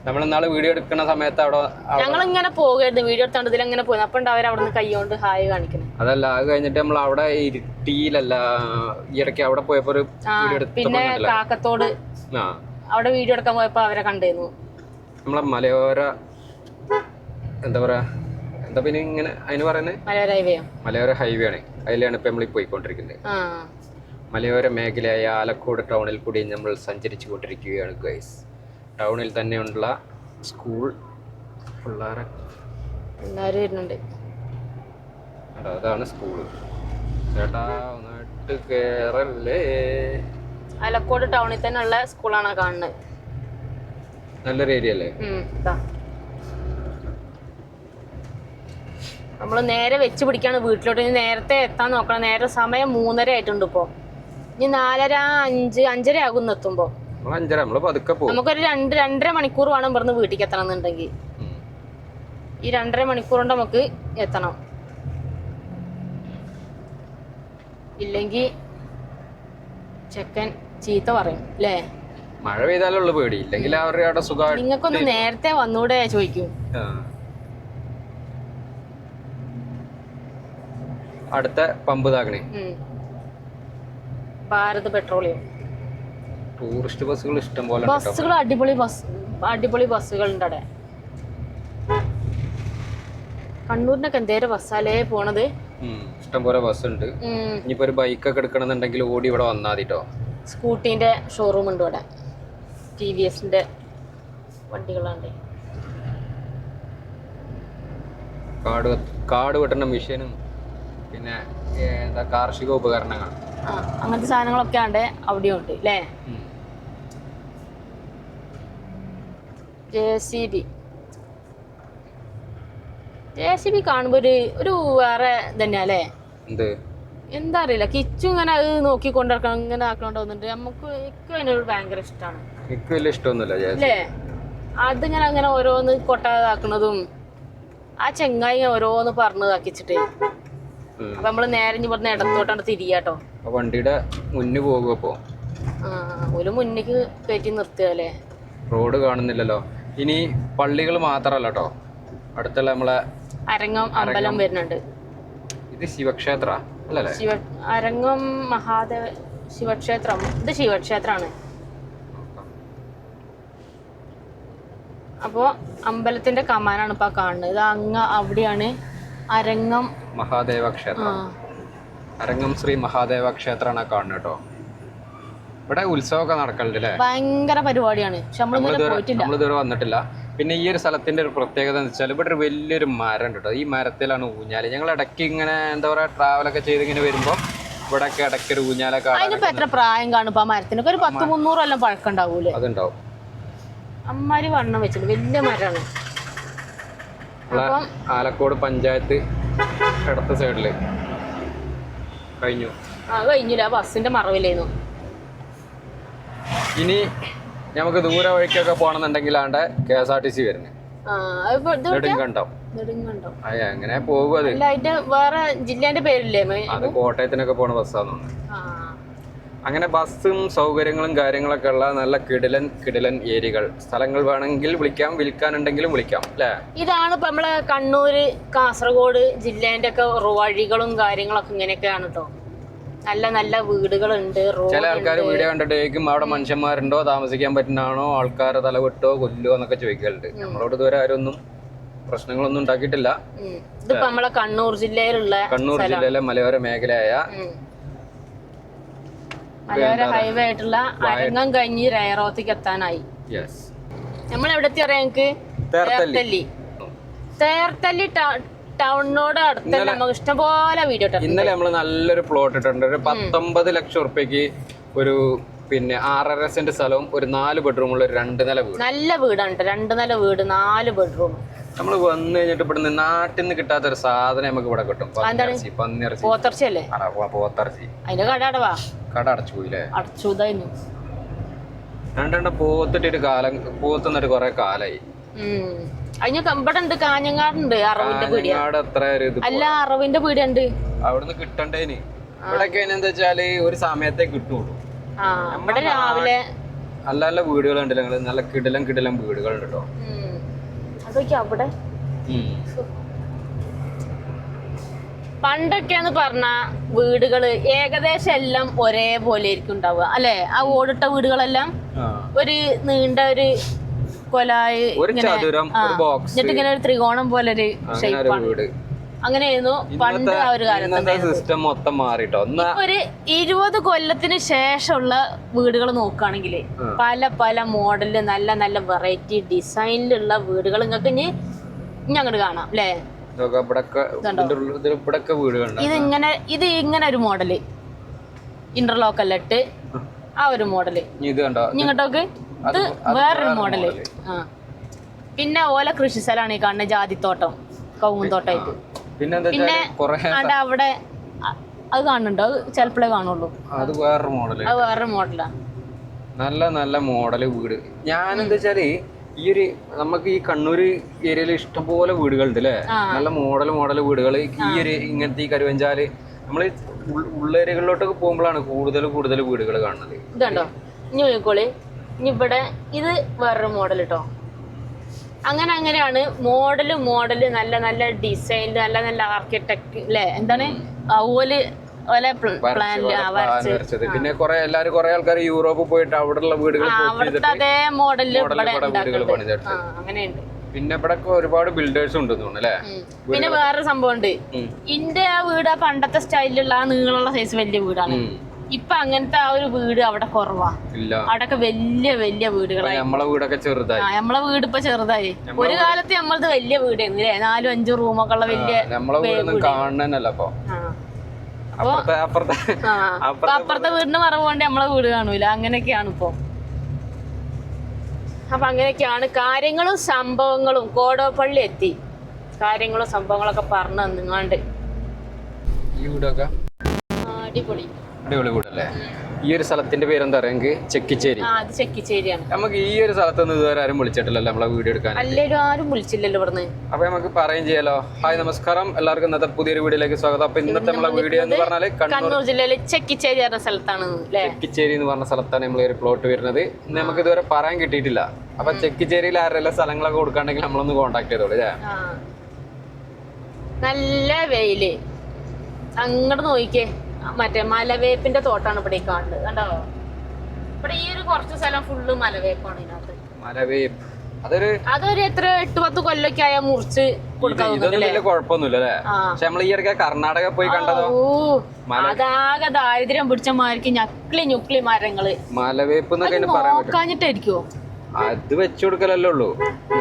നമ്മൾ ഇന്നാള് വീഡിയോ എടുക്കുന്ന സമയത്ത് അവിടെ ഞങ്ങളിങ്ങനെ പോകായിരുന്നു. വീഡിയോ എടുത്തോണ്ട് ഇതിലെങ്ങനെ പോയി. അപ്പൊ അവരവിടെ കൈകൊണ്ട് ഹായ് കാണിക്കണം. അതല്ല, അത് കഴിഞ്ഞിട്ട് നമ്മൾ അവിടെ ഇരുട്ടിയിലല്ല ഈ ഇടയ്ക്ക് അവിടെ പോയപ്പോ ഒരു പിന്നെ കാക്കത്തോട് അവിടെ വീഡിയോ എടുക്കാൻ പോയപ്പോ അവരെ കണ്ടിരുന്നു. നമ്മളെ മലയോര എന്താ പറയാ എന്താ പിന്നെ ഇങ്ങനെ അതിന് പറയുന്നത് മലയോര ഹൈവേ ആണ്. അതിലാണ് ഇപ്പൊ നമ്മൾ പോയിക്കൊണ്ടിരിക്കുന്നത്. മലയോര മേഖലയായ ആലക്കോട് ടൗണിൽ കൂടി നമ്മൾ സഞ്ചരിച്ചു കൊണ്ടിരിക്കുകയാണ് ഗൈസ്. ടൗണിൽ തന്നെയുള്ള സ്കൂൾ പിള്ളേരുണ്ട്. അതാണ് സ്കൂള്. ചേട്ടാ ഒന്നിട്ട് കേറല്ലേ. ആലക്കോട് ടൗണിൽ തന്നെയുള്ള സ്കൂളാണ് കാണുന്നത്. നല്ലൊരു ഏരിയ അല്ലേ? നമ്മൾ നേരെ വെച്ച് പിടിക്കാണ് വീട്ടിലോട്ട്. ഇനി നേരത്തെ എത്താൻ നോക്കണം. നേരെ സമയം 3:30 ആയിട്ടുണ്ട്. ഇപ്പൊ ഇനി 4:30 5:30 ആകും എത്തുമ്പോ. നമുക്കൊരു 2-2.5 മണിക്കൂർ വേണം ഇവിടുന്ന് വീട്ടിലേക്ക് എത്തണം എന്നുണ്ടെങ്കിൽ. ഈ 2.5 മണിക്കൂർ കൊണ്ട് നമുക്ക് എത്തണം. ഇല്ലെങ്കിൽ ചെക്കൻ ചീത്ത പറയും അല്ലേ? മഴ പെയ്താലുള്ള പേടി. ഇല്ലെങ്കിൽ അവരുടെ അവിടെ സുഖമായിട്ട് നിങ്ങൾക്കൊന്ന് നേരത്തെ വന്നൂടെ ചോദിക്കും. അടുത്ത പമ്പ് താകണേ ഭാരത് പെട്രോളിയം. ടൂറിസ്റ്റ് ബസ്സുകൾ ഇഷ്ടം പോലെ. ബസ്സുകൾ അടിപൊളി ബസ്സുകൾ ഉണ്ട് അവിടെ. കണ്ണൂരിനൊക്കെ എന്തേരം ബസ്സാലേ പോണത്. ഇഷ്ടം പോലെ ബസ് ഉണ്ട്. ഇനിയിപ്പോ ഒരു ബൈക്കൊക്കെ എടുക്കണമെന്നുണ്ടെങ്കിൽ ഓടി ഇവിടെ വന്നാൽ മതി കേട്ടോ. സ്കൂട്ടീന്റെ ഷോറൂം ഉണ്ട് ഇവിടെ. TVSന്റെ വണ്ടികളുണ്ട്. കാട് വെട്ടുന്ന മെഷീനും പിന്നെ എന്താ കാർഷിക ഉപകരണങ്ങൾ അങ്ങനത്തെ സാധനങ്ങളൊക്കെ ആണ്ട് അവിടെയും ഉണ്ട് അല്ലേ. JCB കാണുമ്പോ ഒരു വേറെ തന്നെയാ അല്ലേ. എന്താ അറിയില്ല, കിച്ചു ഇങ്ങനെ അത് നോക്കിക്കൊണ്ടിരിക്കണം, ഇങ്ങനെ ആക്കണോണ്ട് തോന്നുന്നുണ്ട്. നമുക്ക് അതിനോട് ഭയങ്കര ഇഷ്ടമാണ്. അല്ലേ അതിങ്ങനെ അങ്ങനെ ഓരോന്ന് കൊട്ടാതാക്കണതും ആ ചെങ്ങായി ഓരോന്ന് പറഞ്ഞതാക്കിച്ചിട്ട്. അപ്പൊ നമ്മള് നേരെ പറഞ്ഞ ഇടത്തോട്ടാണ് തിരിയാട്ടോ. വണ്ടിയുടെ മുന്നിൽ പോകുമ്പോ ഒരു മുന്നിക്ക് കയറ്റി നിർത്തുക അല്ലേ. റോഡ് കാണുന്നില്ലല്ലോ. ഇനി പള്ളികൾ മാത്രല്ല കേട്ടോ, അടുത്തുള്ള നമ്മളെ അരങ്ങം അമ്പലം വരുന്നുണ്ട്. ഇത് ശിവക്ഷേത്ര അല്ലേ? അരങ്ങം മഹാദേവ ശിവക്ഷേത്രം. ഇത് ശിവക്ഷേത്രാണ്. അപ്പോ അമ്പലത്തിന്റെ കമാനാണ് ഇപ്പൊ കാണുന്നത്. ഇത് അങ്ങ് അവിടെയാണ് അരങ്ങം മഹാദേവ ക്ഷേത്രം. അരങ്ങം ശ്രീ മഹാദേവ ക്ഷേത്രമാണ് കാണുന്നത് കേട്ടോ. ഇവിടെ ഉത്സവമൊക്കെ നടക്കലുണ്ട് അല്ലേ? ഭയങ്കര പരിപാടിയാണ്. നമ്മളിതുവരെ വന്നിട്ടില്ല. പിന്നെ ഈ ഒരു സ്ഥലത്തിന്റെ ഒരു പ്രത്യേകത എന്ന് വെച്ചാൽ ഇവിടെ ഒരു വലിയൊരു മരം ഉണ്ട് കേട്ടോ. ഈ മരത്തിലാണ് ഊഞ്ഞാല്. ഞങ്ങൾ ഇടയ്ക്ക് ഇങ്ങനെ എന്താ പറയാ ട്രാവലൊക്കെ ചെയ്ത് ഇങ്ങനെ വരുമ്പോ ഇവിടെ ഒക്കെ ഇടയ്ക്ക് ഒരു ഊഞ്ഞാലൊക്കെ. അതിനിപ്പോ എത്ര പ്രായം കാണും ആ മരത്തിനൊക്കെ? ഒരു 100-300 കൊല്ലം പഴക്കം ഉണ്ടാവൂലേ? അതുണ്ടാവും. അമ്മാരി വണ്ണം വെച്ചിട്ട് വലിയ മരമാണ്. ആലക്കോട് പഞ്ചായത്ത് ഇടത്ത സൈഡില് കഴിഞ്ഞു. കഴിഞ്ഞില്ല, ബസ്സിന്റെ മറവിലായിരുന്നു. ഇനി നമുക്ക് ദൂരെ വഴിക്കൊക്കെ പോകണമെന്നുണ്ടെങ്കിലാണ്ട് KSRTC വരുന്നത് നെടുങ്കണ്ടം. അങ്ങനെ പോകും. അത് വേറെ ജില്ലേന്റെ പേരില്ലേ? അത് കോട്ടയത്തിനൊക്കെ പോണ ബസ്സാന്ന്. അങ്ങനെ ബസ്സും സൗകര്യങ്ങളും കാര്യങ്ങളൊക്കെ ഉള്ള നല്ല കിടിലൻ ഏരിയകൾ, സ്ഥലങ്ങൾ വേണമെങ്കിൽ വിളിക്കാം, വിൽക്കാനുണ്ടെങ്കിലും വിളിക്കാം അല്ലേ. ഇതാണ് ഇപ്പൊ നമ്മളെ കണ്ണൂര് കാസർഗോഡ് ജില്ലേന്റെ ഒക്കെ വഴികളും കാര്യങ്ങളൊക്കെ ഇങ്ങനെയൊക്കെയാണ് കേട്ടോ. നല്ല നല്ല വീടുകളുണ്ട്. ചില ആൾക്കാർ വീഡിയോ കണ്ടിട്ടേക്കും അവിടെ മനുഷ്യന്മാരുണ്ടോ, താമസിക്കാൻ പറ്റുന്നതാണോ, ആൾക്കാരെ തലവെട്ടോ കൊല്ലോ എന്നൊക്കെ ചോദിക്കലുണ്ട്. നമ്മളോട് ഇതുവരെ ആരൊന്നും പ്രശ്നങ്ങളൊന്നും ഉണ്ടാക്കിയിട്ടില്ല. ഇതിപ്പോ നമ്മളെ കണ്ണൂർ ജില്ലയിലെ മലയോര മേഖലയായ മലയോര ഹൈവേ ആയിട്ടുള്ള അരങ്ങം കഴിഞ്ഞ് രയറോത്തേക്ക് എത്താനായി. നമ്മൾ എവിടെത്തി അറിയാം? ഞങ്ങക്ക് തേർത്തല്ലി ടൗണിനോട് അടുത്ത് നമുക്ക് ഇഷ്ടംപോലെ വീഡിയോ. ഇന്നലെ നമ്മള് നല്ലൊരു പ്ലോട്ട് ഇട്ടിട്ടുണ്ട്. ഒരു 19 ലക്ഷം ഉറുപ്പ്യക്ക് ഒരു 6.5 സെന്റ് സ്ഥലവും ഒരു 4 ബെഡ്റൂമുള്ള ഒരു 2 നില വീട്. നല്ല വീടാണ്. 2 നില വീട്, 4 ബെഡ്റൂം. നമ്മൾ വന്നു കഴിഞ്ഞിട്ട് ഇവിടുന്ന് നാട്ടിൽ നിന്ന് കിട്ടാത്ത ഒരു സാധനം നമുക്ക് ഇവിടെ കിട്ടും. പോത്തിറച്ചി അല്ലേ? പോത്തിറച്ചി. അതിന്റെ കട അടച്ചു പോയില്ലേ? അടച്ചുതായിരുന്നു. രണ്ടെണ്ണം പോത്തിന്നിട്ട് കൊറേ കാലായി. അതിന് ഇവിടെ ഉണ്ട്, കാഞ്ഞങ്ങാടുണ്ട് അറവിന്റെ പീടിയ. അല്ല, അറവിന്റെ പീടിയ ഉണ്ട്. അവിടുന്ന് കിട്ടണ്ടേന്. ഇവിടെയൊക്കെ എന്താ വെച്ചാല് ഒരു സമയത്തേ കിട്ടുള്ളൂ. ഇവിടെ രാവിലെ നല്ല നല്ല വീടുകളുണ്ട്. നല്ല കിടിലം വീടുകളുണ്ട് കേട്ടോ. അതൊക്കെ അവിടെ പണ്ടൊക്കെന്ന് പറഞ്ഞ വീടുകള് ഏകദേശം എല്ലാം ഒരേപോലെ ആയിരിക്കും ഉണ്ടാവുക അല്ലെ. ആ ഓടിട്ട വീടുകളെല്ലാം ഒരു നീണ്ട ഒരു കൊലായി എന്നിട്ട് ഇങ്ങനെ ഒരു ത്രികോണം പോലെ ഒരു ഷേപ്പാണ്. അങ്ങനെയായിരുന്നു പണ്ട് ആ ഒരു കാലത്ത്. ഒരു 20 കൊല്ലത്തിന് ശേഷമുള്ള വീടുകൾ നോക്കുകയാണെങ്കിൽ പല പല മോഡലില് നല്ല നല്ല വെറൈറ്റി ഡിസൈനിലുള്ള വീടുകൾ നിങ്ങൾക്ക് ഇനി അങ്ങോട്ട് കാണാം അല്ലേ. ഇത് ഇങ്ങനെ ഒരു മോഡല് ഇന്റർലോക്കെല്ലാം ഇട്ട് ആ ഒരു മോഡല്. ഇങ്ങോട്ടോക്ക് ഇത് വേറൊരു മോഡല്. പിന്നെ ഓല കൃഷി സ്ഥലമാണ് ഈ കാണുന്ന ജാതിത്തോട്ടം, കവുങ്ങുന്തോട്ടമായിട്ട്. പിന്നെ അവിടെ അത് കാണുന്നുണ്ടോ? അത് ചിലപ്പോഴേ കാണുള്ളൂ. അത് വേറൊരു മോഡലാ. നല്ല നല്ല മോഡല് വീട്. ഞാനെന്താ വെച്ചാല് ഈ ഒരു നമുക്ക് ഈ കണ്ണൂര് ഏരിയയിൽ ഇഷ്ടംപോലെ വീടുകളുണ്ട് അല്ലേ. നല്ല മോഡൽ വീടുകൾ. ഈ ഒരു ഇങ്ങനത്തെ ഈ കരുവഞ്ചാല് നമ്മള് ഉള്ളേരിയകളിലോട്ടൊക്കെ പോകുമ്പോഴാണ് കൂടുതൽ വീടുകൾ കാണുന്നത്. ഇതുണ്ടോ ഇനി നോക്കോളി. ഇനി ഇവിടെ ഇത് വേറൊരു മോഡൽ കേട്ടോ. അങ്ങനെയാണ് മോഡല് നല്ല നല്ല ഡിസൈൻ, നല്ല നല്ല ആർക്കിടെക്ട് അല്ലേ. എന്താണ് ഓല് പിന്നെ എല്ലാരും കുറെ ആൾക്കാർ യൂറോപ്പിൽ പോയിട്ട് അവിടെയുള്ള വീടുകൾ അതേ മോഡലില് അങ്ങനെയുണ്ട്. പിന്നെ ഇവിടെ ഒരുപാട് ബിൽഡേഴ്സ് ഉണ്ട് അല്ലേ. പിന്നെ വേറെ സംഭവം ഉണ്ട്. ഇന്റെ ആ വീട് ആ പണ്ടത്തെ സ്റ്റൈലിലുള്ള ആ നീളമുള്ള സൈസ് വലിയ വീടാണ്. ഇപ്പൊ അങ്ങനത്തെ ആ ഒരു വീട് അവിടെ കുറവാ. അവിടെയൊക്കെ വലിയ വീടുകളായി. നമ്മളെ വീടൊക്കെ ചെറുതായി. നമ്മളെ വീട് ഇപ്പൊ ചെറുതായി. ഒരു കാലത്ത് നമ്മളത് വലിയ വീടായിരുന്നു അല്ലേ. 4-5 റൂമൊക്കെ ഉള്ള വലിയ. നമ്മളെ വീടൊന്നും കാണാനല്ല. അപ്പൊ അപ്പുറത്തെ വീടിന് മറവ് കൊണ്ട് നമ്മളെ വീട് കാണൂല. അങ്ങനെയൊക്കെയാണ് ഇപ്പൊ. അപ്പൊ അങ്ങനെയൊക്കെയാണ് കാര്യങ്ങളും സംഭവങ്ങളും. കോടോപ്പള്ളി എത്തി, കാര്യങ്ങളും സംഭവങ്ങളൊക്കെ പറഞ്ഞു തന്നിങ്ങാണ്ട്. അടിപൊളി അടിപൊളി വീടല്ലേ. ഈ ഒരു സ്ഥലത്തിന്റെ പേരെന്താ പറയാ? ചെക്കിച്ചേരി. ചെക്കിച്ചേരിയാണ്. നമുക്ക് ഈ ഒരു സ്ഥലത്തൊന്നും ഇതുവരെ ആരും വിളിച്ചിട്ടില്ലല്ലോ നമ്മളെ വീഡിയോ എടുക്കാൻ. അല്ലേലും ആരും വിളിച്ചില്ലല്ലോ ഇവിടുന്ന്. അപ്പൊ നമുക്ക് പറയും ചെയ്യാലോ. ഹായ് നമസ്കാരം, എല്ലാവർക്കും ഇന്നത്തെ പുതിയൊരു വീഡിയോയിലേക്ക് സ്വാഗതം. അപ്പൊ ഇന്നത്തെ നമ്മളെ വീഡിയോ എന്ന് പറഞ്ഞാല് കണ്ണൂർ ജില്ലയിലെ ചെക്കിച്ചേരി എന്ന സ്ഥലത്താണ്. ചെക്കിച്ചേരി എന്ന് പറഞ്ഞ സ്ഥലത്താണ് നമ്മൾ ഒരു പ്ലോട്ട് വരുന്നത്. നമുക്ക് ഇതുവരെ പറയാൻ കിട്ടിയിട്ടില്ല. അപ്പൊ ചെക്കിച്ചേരിയിൽ ആരെല്ലാം സ്ഥലങ്ങളൊക്കെ കൊടുക്കാണ്ടെങ്കിൽ നമ്മളൊന്ന് കോൺടാക്ട് ചെയ്തോളൂ. നല്ല വെയില്. അങ്ങോട്ട് നോക്കിക്കേ, മറ്റേ മലവേപ്പിന്റെ തോട്ടാണ് ഇവിടെ കാണുന്നത്. കണ്ടോ? ഇവിടെ ഈ ഒരു കുറച്ച് സ്ഥലം ഫുള്ള് മലവേപ്പാണ്. ഇതിനകത്ത് മലവേപ്പ് അതൊരു എത്ര 8-10 കൊല്ലൊക്കെ ആയാൽ മുറിച്ച് കൊടുക്കാൻ കുഴപ്പമൊന്നുമില്ല അല്ലേ? പക്ഷെ നമ്മൾ ഈ ഇടയ്ക്ക് കർണാടക പോയി കണ്ടതോ, അതാകെ ദാരിദ്ര്യം പിടിച്ചമാർക്ക് ഞുക്ലി മരങ്ങള്. മലവേപ്പ് നോക്കാഞ്ഞിട്ടായിരിക്കോ? അത് വെച്ചു കൊടുക്കലല്ലേ ഉള്ളൂ.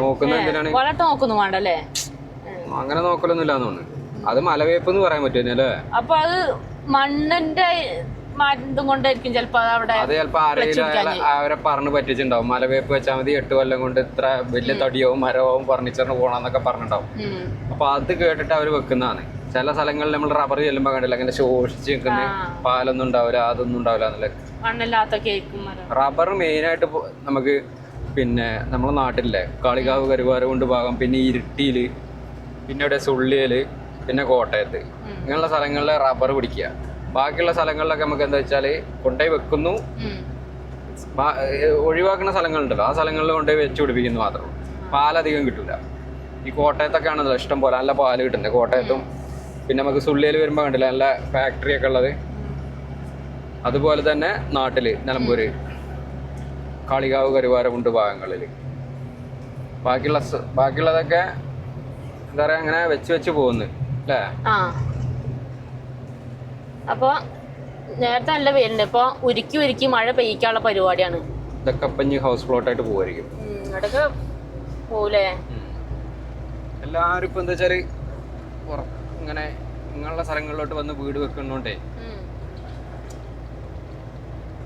നോക്കുന്ന എന്തിനാണ്? വളട്ട് നോക്കുന്നു വേണ്ടല്ലേ? അങ്ങനെ നോക്കലൊന്നുമില്ല തോന്നുന്നു. അത് മലവേപ്പ് എന്ന് പറയാൻ പറ്റുമല്ലേ? അപ്പൊ അത് മണ്ണിന്റെ മരുന്നും കൊണ്ടായിരിക്കും ചിലപ്പോ അവിടെ. അത് ചിലപ്പോ ആരെങ്കിലും അവരെ പറഞ്ഞു പറ്റിച്ചിട്ടുണ്ടാവും. മലവേപ്പ് വെച്ചാൽ മതി, 8 കൊല്ലം കൊണ്ട് ഇത്ര വലിയ തടിയാവും മരവും ഫർണിച്ചറിന് പോകണമെന്നൊക്കെ പറഞ്ഞിട്ടുണ്ടാവും. അപ്പൊ അത് കേട്ടിട്ട് അവര് വെക്കുന്നതാണ്. ചില സ്ഥലങ്ങളിൽ നമ്മൾ റബ്ബർ ചെല്ലുമ്പോ കണ്ടില്ല, അങ്ങനെ ശോഷിച്ച് നിൽക്കുന്ന പാലൊന്നും ഉണ്ടാവില്ല, അതൊന്നും ഉണ്ടാവില്ല എന്നല്ലേ. റബ്ബർ മെയിനായിട്ട് നമുക്ക് പിന്നെ നമ്മളെ നാട്ടിലെ കാളികാവ് കരുവാരകുണ്ട് ഭാഗം, പിന്നെ ഇരുട്ടിയില്, പിന്നെ ഇവിടെ സുള്ളിയില്, പിന്നെ കോട്ടയത്ത്, ഇങ്ങനെയുള്ള സ്ഥലങ്ങളിൽ റബ്ബർ പിടിക്കുക. ബാക്കിയുള്ള സ്ഥലങ്ങളിലൊക്കെ നമുക്ക് എന്താ വെച്ചാല് കൊണ്ടുപോയി വെക്കുന്നു, ഒഴിവാക്കുന്ന സ്ഥലങ്ങളുണ്ടല്ലോ, ആ സ്ഥലങ്ങളിൽ കൊണ്ടുപോയി വെച്ച് പിടിപ്പിക്കുന്നു മാത്രമേ. പാലധികം കിട്ടൂല. ഈ കോട്ടയത്തൊക്കെ ആണല്ലോ ഇഷ്ടം പോലെ നല്ല പാല് കിട്ടുന്നത്, കോട്ടയത്തും. പിന്നെ നമുക്ക് സുള്ളിയിൽ വരുമ്പോൾ കണ്ടില്ല നല്ല ഫാക്ടറി ഒക്കെ ഉള്ളത്. അതുപോലെ തന്നെ നാട്ടില് നിലമ്പൂര്, കാളികാവ് കരുവാരകുണ്ട് ഭാഗങ്ങളിൽ ബാക്കിയുള്ളതൊക്കെ എന്താ പറയാ, അങ്ങനെ വെച്ച് പോകുന്നു അല്ലേ? അപ്പൊ നേരത്തെ നല്ല വെയിലുണ്ട്. ഇപ്പൊ ഉരുക്കി മഴ പെയ്യിക്കാനുള്ള പരിപാടിയാണ്. ഇതൊക്കെ ഇപ്പൊ ഹൗസ് പ്ലോട്ട് ആയിട്ട് പോവായിരിക്കും. ഇടയ്ക്ക് പോലേ എല്ലാരും ഇപ്പൊ എന്താ വെച്ചാല് ഇങ്ങനെ ഇങ്ങനെയുള്ള സ്ഥലങ്ങളിലോട്ട് വന്ന് വീട് വെക്കുന്നോണ്ടേ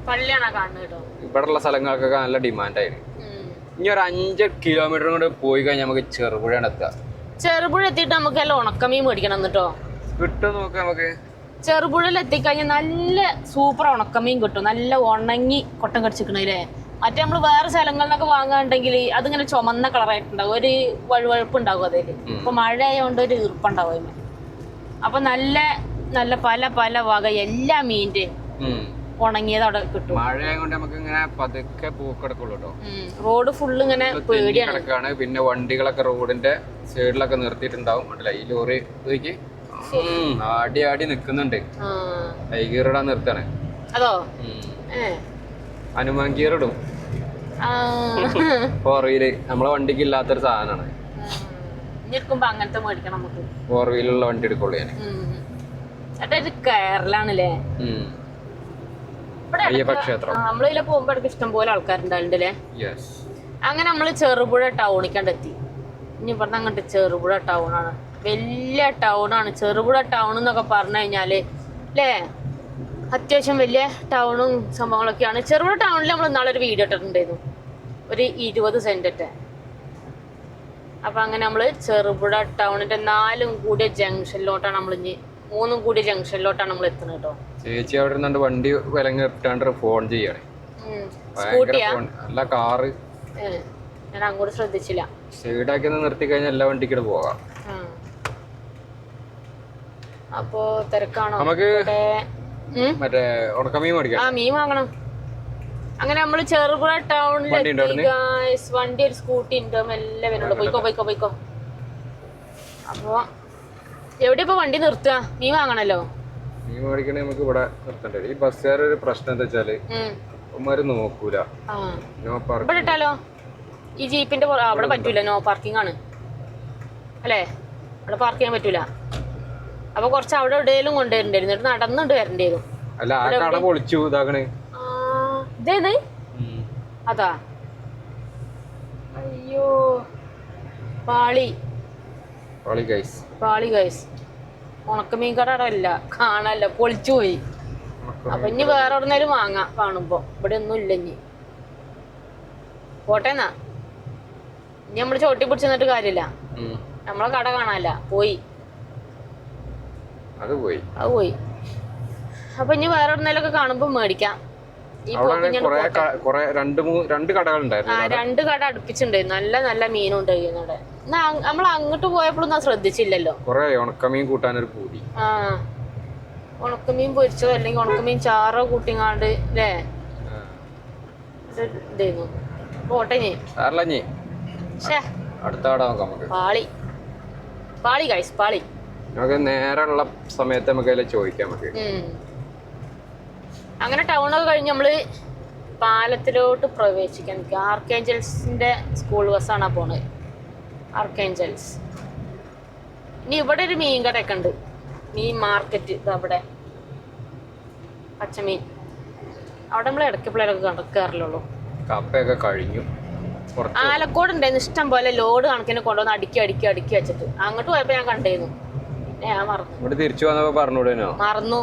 പള്ളിയാണോ കാണുന്നത് കേട്ടോ. ഇവിടെയുള്ള സ്ഥലങ്ങൾക്കൊക്കെ നല്ല ഡിമാൻഡായിരുന്നു. ഇനി ഒരു 5 കിലോമീറ്റർ കൊണ്ട് പോയി കഴിഞ്ഞാൽ നമുക്ക് ചെറുപുഴയാണ് എത്തുക. ചെറുപുഴ എത്തിയിട്ട് നമുക്ക് എല്ലാം ഉണക്കമീൻ മേടിക്കണം എന്നിട്ടോ. കിട്ടും നോക്കാം നമുക്ക്. ചെറുപുഴയിൽ എത്തിക്കഴിഞ്ഞാൽ നല്ല സൂപ്പർ ഉണക്കമീൻ കിട്ടും. നല്ല ഉണങ്ങി കൊട്ടം കടിച്ചിക്കണല്ലേ. മറ്റേ നമ്മള് വേറെ സ്ഥലങ്ങളിലൊക്കെ വാങ്ങാണ്ടെങ്കിൽ അതിങ്ങനെ ചുമന്ന കളറായിട്ടുണ്ടാവും, ഒരു വഴുവഴുപ്പ് ഉണ്ടാവും അതിൽ. ഇപ്പൊ മഴ ആയതുകൊണ്ട് ഒരു ഈർപ്പുണ്ടാവും അതിന്. അപ്പൊ നല്ല നല്ല പല വക എല്ലാ മീൻ്റെ ഉണങ്ങിയത് അവിടെ കിട്ടും. മഴയായതുകൊണ്ട് നമുക്ക് ഇങ്ങനെ പതുക്കെ പൂക്കെടുക്കുള്ളൂ. റോഡ് ഫുള്ള് ഇങ്ങനെ പേടിയാണ്. പിന്നെ വണ്ടികളൊക്കെ റോഡിന്റെ സൈഡിലൊക്കെ നിർത്തിയിട്ടുണ്ടാവും. ഈ ലോറി ആടി നിക്കുന്നുണ്ട്. ഗീറിടാൻ നിർത്താണ്. അതോ ഹനുമാൻ ഗീറിടും. ഫോർ വീല് നമ്മളെ വണ്ടിക്ക് ഇല്ലാത്തൊരു സാധനമാണ്. അങ്ങനത്തെ മേടിക്കണം നമുക്ക്. ഫോർ വീലുള്ള വണ്ടി എടുക്കുള്ളൂ ഞാൻ. കേരളാണല്ലേ ക്ഷേത്രം. നമ്മളിതിലെ പോകുമ്പോ ഇടയ്ക്ക് ഇഷ്ടം പോലെ ആൾക്കാരുണ്ടാവുന്നുണ്ടല്ലേ. അങ്ങനെ നമ്മള് ചെറുപുഴ ടൗണിക്കണ്ടെത്തി. ഇനി ഇവിടുന്ന് അങ്ങോട്ട് ചെറുപുഴ ടൗണാണ്. വലിയ ടൗണാണ് ചെറുപുഴ ടൗൺ എന്നൊക്കെ പറഞ്ഞു കഴിഞ്ഞാല് അല്ലേ. അത്യാവശ്യം വലിയ ടൗണും സംഭവങ്ങളൊക്കെയാണ് ചെറുപുഴ ടൗണിൽ. നമ്മൾ ഇന്നാളെ ഒരു വീഡിയോ ഇട്ടിട്ടുണ്ടായിരുന്നു, ഒരു 20 സെന്റ്. അപ്പൊ അങ്ങനെ നമ്മള് ചെറുപുഴ ടൗണിന്റെ 4 കൂടിയ ജംഗ്ഷനിലോട്ടാണ് നമ്മൾ ഇനി 3 കൂടിയ ജംഗ്ഷനിലോട്ടാണ് നമ്മൾ എത്തുന്നത് കേട്ടോ. ചേച്ചി അവിടെ ഇരുന്നുണ്ട് വണ്ടി വിലങ്ങിട്ടാണ്ട് ഫോൺ ചെയ്യാണ്. സ്കൂട്ടിയാ അല്ല കാറ്. ഞാൻ അങ്ങോട്ട് ശ്രദ്ധിച്ചില്ല. സൈഡാക്കി നിർത്തി കഴിഞ്ഞാൽ എല്ലാ വണ്ടിക്കും പോകാം. അപ്പൊ തിരക്കാണോ? നമുക്ക് മറ്റേ ഉണക്കമീൻ മേടിക്കാം. മീൻ വാങ്ങണം. അങ്ങനെ നമ്മള് ചെറുപുഴ ടൗണിലെത്തി. വണ്ടി ഒരു സ്കൂട്ടി ഉണ്ട്, എല്ലാം വരുന്നുള്ളൂ. പോയിക്കോ. അപ്പൊ എവിടെ ഇപ്പൊ വണ്ടി നിർത്തുക? മീൻ വാങ്ങണല്ലോ. മീൻ മേടിക്കണേ നമുക്ക് ഇവിടെ നിർത്തണ്ടേ. ഈ ബസ്സുകാരുടെ ഒരു പ്രശ്നം എന്താ വെച്ചാല് ഉമ്മാര് നോക്കൂല. ഇവിടെ ഇട്ടാലോ? ഈ ജീപ്പിന്റെ അവിടെ പറ്റൂല, നോ പാർക്കിംഗ് ആണ് അല്ലേ. അവിടെ പാർക്ക് ചെയ്യാൻ പറ്റൂല. അപ്പൊ കുറച്ച് അവിടെ എവിടെയെങ്കിലും കൊണ്ടുവരണ്ടായിരുന്നു, എന്നിട്ട് നടന്നിട്ട് വരണ്ടായിരുന്നു. ഇതേത്? അതാ. അയ്യോ പാളി ഗൈസ്. ഉണക്കമീൻ കട അവിടെ ഇല്ല, കാണാല്ല, പൊളിച്ചു പോയി. അപ്പൊ ഇനി വേറെ എവിടുന്നേലും വാങ്ങാം കാണുമ്പോ. ഇവിടെ ഒന്നും ഇല്ല ഇനി. പോട്ടേന്നാ, ഇനി നമ്മള് ചോട്ടി പിടിച്ച് നിന്നിട്ട് കാര്യമില്ല. നമ്മളെ കട കാണാല്ല, പോയി. അത് പോയി. അപ്പൊ ഇനി വേറെ എവിടുന്നേലൊക്കെ കാണുമ്പോ മേടിക്കാം. രണ്ട് കട അടുപ്പിച്ചിട്ടുണ്ട്. നല്ല നല്ല മീനും ഉണ്ടായിരുന്നു അവിടെ. നമ്മൾ അങ്ങോട്ട് പോയപ്പോഴൊന്നും ശ്രദ്ധിച്ചില്ലല്ലോ. ഉണക്കമീൻ കൂട്ടാനൊരു പൂതി. ഉണക്കമീൻ പൊരിച്ചോ അല്ലെങ്കിൽ ഉണക്കമീൻ ചാറോ കൂട്ടിങ്ങാണ്ട് അല്ലേ ഇതായിരുന്നു. പോട്ടെ പാളി ഗൈസ്, പാളി. നേരെയുള്ള സമയത്ത് നമുക്ക് ചോദിക്കാം. അങ്ങനെ ടൗണൊക്കെ കഴിഞ്ഞ് നമ്മള് പാലത്തിലോട്ട് പ്രവേശിക്കാൻ. ആർക്കേഞ്ചൽസിന്റെ സ്കൂൾ ബസ്സാണ് പോണത്. ആർക്കേഞ്ചൽസ്. ഇനി ഇവിടെ ഒരു മീൻ കടയൊക്കെ ഉണ്ട്, മീൻ മാർക്കറ്റ്. അവിടെ പച്ചമീൻ. അവിടെ നമ്മൾ ഇടയ്ക്ക് പിള്ളേരൊക്കെ കയറില്ലുള്ളൂ. കപ്പയൊക്കെ കഴിഞ്ഞു. ആലക്കോട് ഉണ്ടായിരുന്നു ഇഷ്ടം പോലെ ലോഡ് കണക്കിന് കൊണ്ടുവന്ന് അടുക്കി വെച്ചിട്ട്. അങ്ങോട്ട് പോയപ്പോ ഞാൻ കണ്ടിരുന്നു, പിന്നെ ഞാൻ മറന്നു.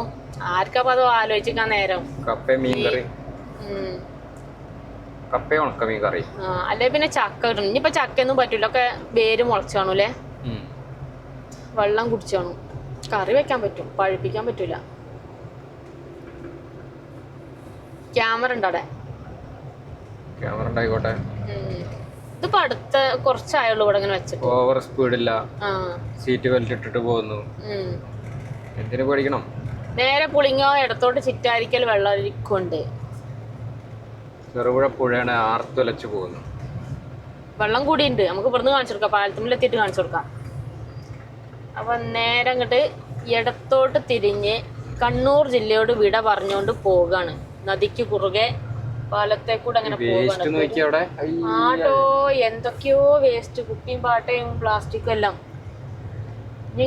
ആർക്കപ്പ അത് ആലോചിക്കാൻ നേരം. അല്ലെ പിന്നെ ചക്ക കിട്ടണം. ഇനിയിപ്പൊ ചക്കയൊന്നും പറ്റൂല, ഒക്കെ വേര് മുളച്ചു കാണൂലേ. വെള്ളം കുടിച്ചു കാണും. കറി വെക്കാൻ പറ്റും, പഴുപ്പിക്കാൻ പറ്റൂല. ക്യാമറ ഉണ്ട് അവിടെ. ഇതിപ്പോ അടുത്ത കുറച്ചായുള്ളൂ ഇവിടെ ഇങ്ങനെ വെച്ചിട്ട്. ഓവർ സ്പീഡില്ല, സീറ്റ് ബെൽറ്റ് ഇട്ടിട്ട് പോകുന്നു. എന്തിനു പേടിക്കണം? നേരെ പുളിങ്ങോ ഇടത്തോട്ട് ചിറ്റാരിക്കൽ വെള്ളരിക്കുണ്ട്. ചെറുപുഴ പുഴയാണ് ആർത്തുലച്ചു പോകുന്നു. വെള്ളം കൂടിയുണ്ട്. നമുക്ക് ഇവിടുന്ന് കാണിച്ചു കൊടുക്കാം, പാലത്തുമ്പിലെത്തിയിട്ട് കാണിച്ചു കൊടുക്കാം. അപ്പൊ നേരെ അങ്ങോട്ട് ഇടത്തോട്ട് തിരിഞ്ഞ് കണ്ണൂർ ജില്ലയോട് വിട പറഞ്ഞുകൊണ്ട് പോകാണ്. നദിക്ക് കുറുകെ പാലത്തെ കൂടെ അങ്ങനെ പോകാണ്. ആട്ടോ എന്തൊക്കെയോ വേസ്റ്റ്, കുപ്പിയും പാട്ടയും പ്ലാസ്റ്റിക്കും എല്ലാം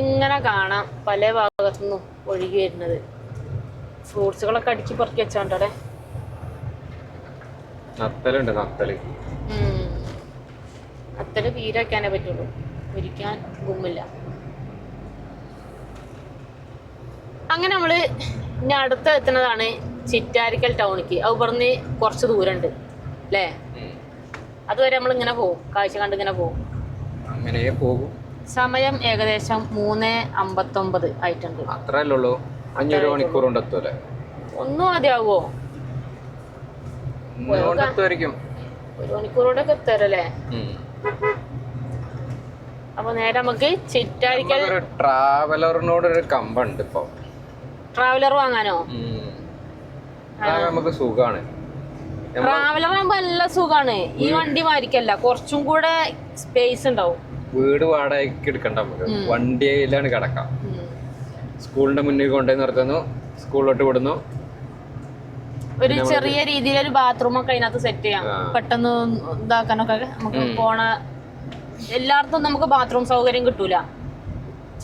ഇങ്ങനെ കാണാം പല ഭാഗത്തുനിന്നും ഒഴുകി വരുന്നത്. ഫ്രൂട്ട്സുകളൊക്കെ അടുക്കി പറക്കി വെച്ചോണ്ടേ. നത്തല് തീരെ വെക്കാനേ പറ്റുള്ളൂ, ഒരിക്കാൻ ഗുമ്മില്ല. അങ്ങനെ നമ്മള് ഇനി അടുത്ത എത്തുന്നതാണ് ചിറ്റാരിക്കൽ ടൗണിക്ക്. അത് പറഞ്ഞ് കുറച്ച് ദൂരമുണ്ട് അല്ലേ. അതുവരെ നമ്മൾ ഇങ്ങനെ പോകും, കാഴ്ച കണ്ട് ഇങ്ങനെ പോകും. അങ്ങനെ പോകും. സമയം ഏകദേശം 3:59 ആയിട്ടുണ്ട്. അത്രയല്ലേ, 5 മണിക്കൂർ കൊണ്ട് എത്തൂലേ? ഒന്നും മതിയാവോ? 1 മണിക്കൂറോടെ ഒക്കെ എത്തരല്ലേ. അപ്പൊ നേരെ നമുക്ക് ചിറ്റാരിക്കൽ ട്രാവലറിനോട് ഒരു കമ്പുണ്ട്. ഇപ്പൊ ട്രാവലർ വാങ്ങാനോ? നമുക്ക് സുഖാണ്. ട്രാവലർ ആകുമ്പോ നല്ല സുഖാണ്. ഈ വണ്ടി മാരിക്കല്ല, കുറച്ചും കൂടെ സ്പേസ് ഉണ്ടാവും. വീട് വാടകയ്ക്ക് എടുക്കണ്ട, നമുക്ക് വണ്ടിയിലാണ് കിടക്കാം. സ്കൂളിന്റെ മുന്നിൽ കൊണ്ടുപോയി നിർത്തുന്നു, സ്കൂളിലോട്ട് വിടുന്നു. ഒരു ചെറിയ രീതിയിൽ ഒരു ബാത്റൂം ഒക്കെ അതിനകത്ത് സെറ്റ് ചെയ്യാം. പെട്ടെന്ന് ഇതാക്കാനൊക്കെ നമുക്ക് പോണ. എല്ലായിടത്തും നമുക്ക് ബാത്റൂം സൗകര്യം കിട്ടൂല.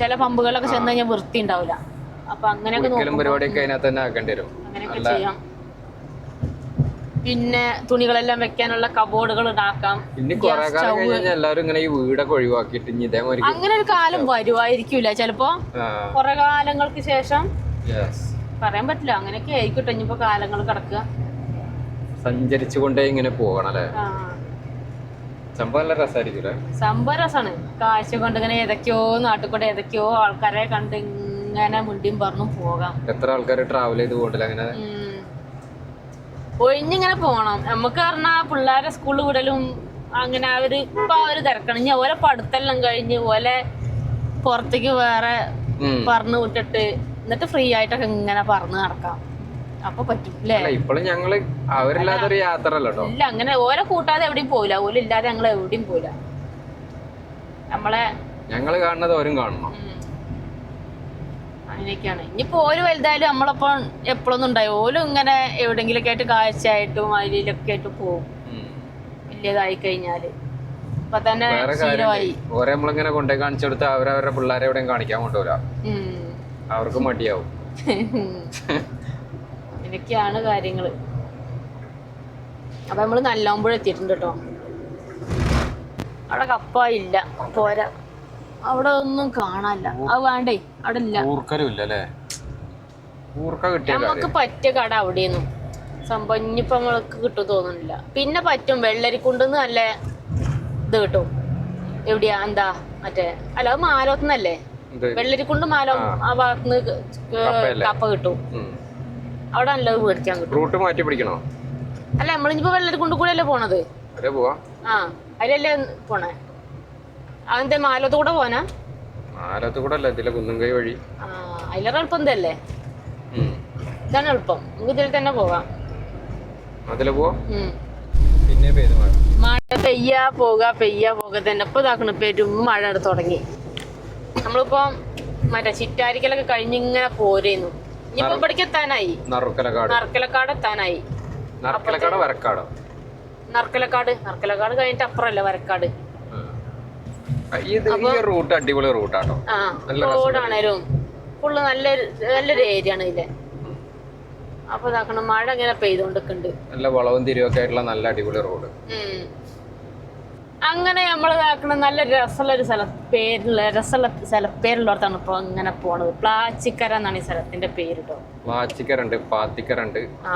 ചില പമ്പുകളൊക്കെ ചെന്ന് കഴിഞ്ഞാൽ വൃത്തി ഉണ്ടാവില്ല. അപ്പൊ അങ്ങനെയൊക്കെ അങ്ങനെയൊക്കെ ചെയ്യാം. പിന്നെ തുണികളെല്ലാം വെക്കാനുള്ള കബോർഡുകൾ ഉണ്ടാക്കാം. അങ്ങനെ ഒരു കാലം വരുമായിരിക്കൂല ചിലപ്പോ, കുറെ കാലങ്ങൾക്ക് ശേഷം. പറയാൻ പറ്റില്ല, അങ്ങനെയൊക്കെ ആയിരിക്കട്ടെ. ഇനിയിപ്പോ കാലങ്ങൾ കിടക്കുക, സഞ്ചരിച്ചുകൊണ്ടേ ഇങ്ങനെ പോകണല്ലേ. സംഭവം രസാണ്. കാഴ്ച കൊണ്ട് ഇങ്ങനെ ഏതൊക്കെയോ നാട്ടിൽ കൂടെ ഏതൊക്കെയോ ആൾക്കാരെ കണ്ട് ഇങ്ങനെ മുണ്ടിയും പറഞ്ഞും പോകാം. എത്ര ആൾക്കാർ ട്രാവൽ ചെയ്ത് പോകണ്ടല്ലോ അങ്ങനെ. ഒഴിഞ്ഞിങ്ങനെ പോണം. നമുക്ക് പറഞ്ഞാൽ പിള്ളേരെ സ്കൂളിൽ വിടലും അങ്ങനെ അവര് തിരക്കണം. ഇനി ഓരോ പഠിത്തെല്ലാം കഴിഞ്ഞ് ഓലെ പുറത്തേക്ക് വേറെ പറഞ്ഞു വിട്ടിട്ട് എന്നിട്ട് ഫ്രീ ആയിട്ടൊക്കെ ഇങ്ങനെ പറഞ്ഞു നടക്കാം. അപ്പൊ പറ്റും അല്ലേ? ഇല്ല, അങ്ങനെ ഓരോ കൂട്ടാതെ എവിടെയും പോയില്ല, ഓല ഇല്ലാതെ ഞങ്ങൾ എവിടെയും പോയില്ല. ഞങ്ങള് കാണുന്നത് ഓരും കാണണം. അങ്ങനെയൊക്കെയാണ്. ഇനിയിപ്പോ ഓര് വലുതായാലും നമ്മളപ്പം എപ്പോഴൊന്നും ഉണ്ടായി. ഓലും ഇങ്ങനെ എവിടെങ്കിലൊക്കെ ആയിട്ട് കാഴ്ചയായിട്ടും അതിലൊക്കെ ആയിട്ട് പോകും വലിയതായി കഴിഞ്ഞാല്. അപ്പൊ തന്നെ ശീലമായി. ഓരോ നമ്മളിങ്ങനെ കൊണ്ടുപോയി കാണിച്ചു കൊടുത്താൽ അവരവരുടെ പിള്ളേരെ എവിടെയും കാണിക്കാൻ കൊണ്ടുപോല, അവർക്ക് മടിയാവും. അങ്ങനെയൊക്കെയാണ് കാര്യങ്ങള്. അപ്പൊ നമ്മള് നല്ലോമ്പുഴ എത്തിയിട്ടുണ്ട് കേട്ടോ. അവിടെ കപ്പ ഇല്ല, പോരാ. അവിടെ ഒന്നും കാണാനില്ല. അത് വേണ്ടേ, അവിടെ ഇല്ല. നമുക്ക് പറ്റിയ കട അവിടെയൊന്നും സംഭവം ഇനിയിപ്പൊ നമ്മൾക്ക് കിട്ടും തോന്നുന്നില്ല. പിന്നെ പറ്റും വെള്ളരിക്കുണ്ടെന്ന് നല്ല ഇത് കിട്ടും. എവിടെയാ എന്താ മറ്റേ അല്ല അത് മാലോത്തുന്നല്ലേ, വെള്ളരിക്കുണ്ട് മാലോ ആ ഭാഗത്തുനിന്ന് കപ്പ കിട്ടും. അവിടെ നല്ലത് മേടിക്കാൻ കിട്ടും. റൂട്ട് മാറ്റി പിടിക്കണോ? അല്ല നമ്മളിപ്പോ വെള്ളരിക്കുണ്ട് കൂടെ അല്ലേ പോണത്? ആ അതിലല്ലേ പോണേ. അതെന്താ മാലത്ത് കൂടെ പോനാ? മാലത്ത് കൂടെ അല്ല, ഇതിലെ കുന്നുംകൈ വഴി. ആ അതിലേറെ എളുപ്പം എന്തല്ലേ? ഇതാണ് എളുപ്പം, നമുക്ക് ഇതിൽ തന്നെ പോകാം. അതിലെ പോവാം. പിന്നെ മഴ പെയ്യാ പോക തന്നെ. ഇപ്പൊ ഇതാക്കണ പെരും മഴ എടുത്ത് തുടങ്ങി. നമ്മളിപ്പോ മറ്റേ ചിറ്റാരിക്കലൊക്കെ കഴിഞ്ഞിങ്ങനെ പോരേന്നു. ഇനിയിപ്പോ ഇവിടേക്ക് എത്താനായി, നറുക്കലക്കാട് എത്താനായി. നറുക്കലക്കാട് കഴിഞ്ഞിട്ട് അപ്പുറല്ലേ വരക്കാട്. റൂട്ട് അടിപൊളി റൂട്ടാട്ടോ. ആ റോഡാണേലും ഫുള്ള് നല്ലൊരു ഏരിയ ആണ് ഇതിലെ. അപ്പൊ ഇതാക്കണം മഴ ഇങ്ങനെ പെയ്തോണ്ടിരിക്കുന്നുണ്ട്. നല്ല വളവും തിരിവൊക്കെ ആയിട്ടുള്ള നല്ല അടിപൊളി റോഡ്. അങ്ങനെ നമ്മൾ ഇതാക്കണം നല്ല രസമുള്ള സ്ഥലപ്പേരുള്ളടത്താണ് ഇപ്പൊ ഇങ്ങനെ പോണത്. പ്ലാച്ചിക്കര എന്നാണ് ഈ സ്ഥലത്തിന്റെ പേര് കേട്ടോ. പ്ലാച്ചിക്കരുണ്ട്, പാത്തിക്കരുണ്ട്. ആ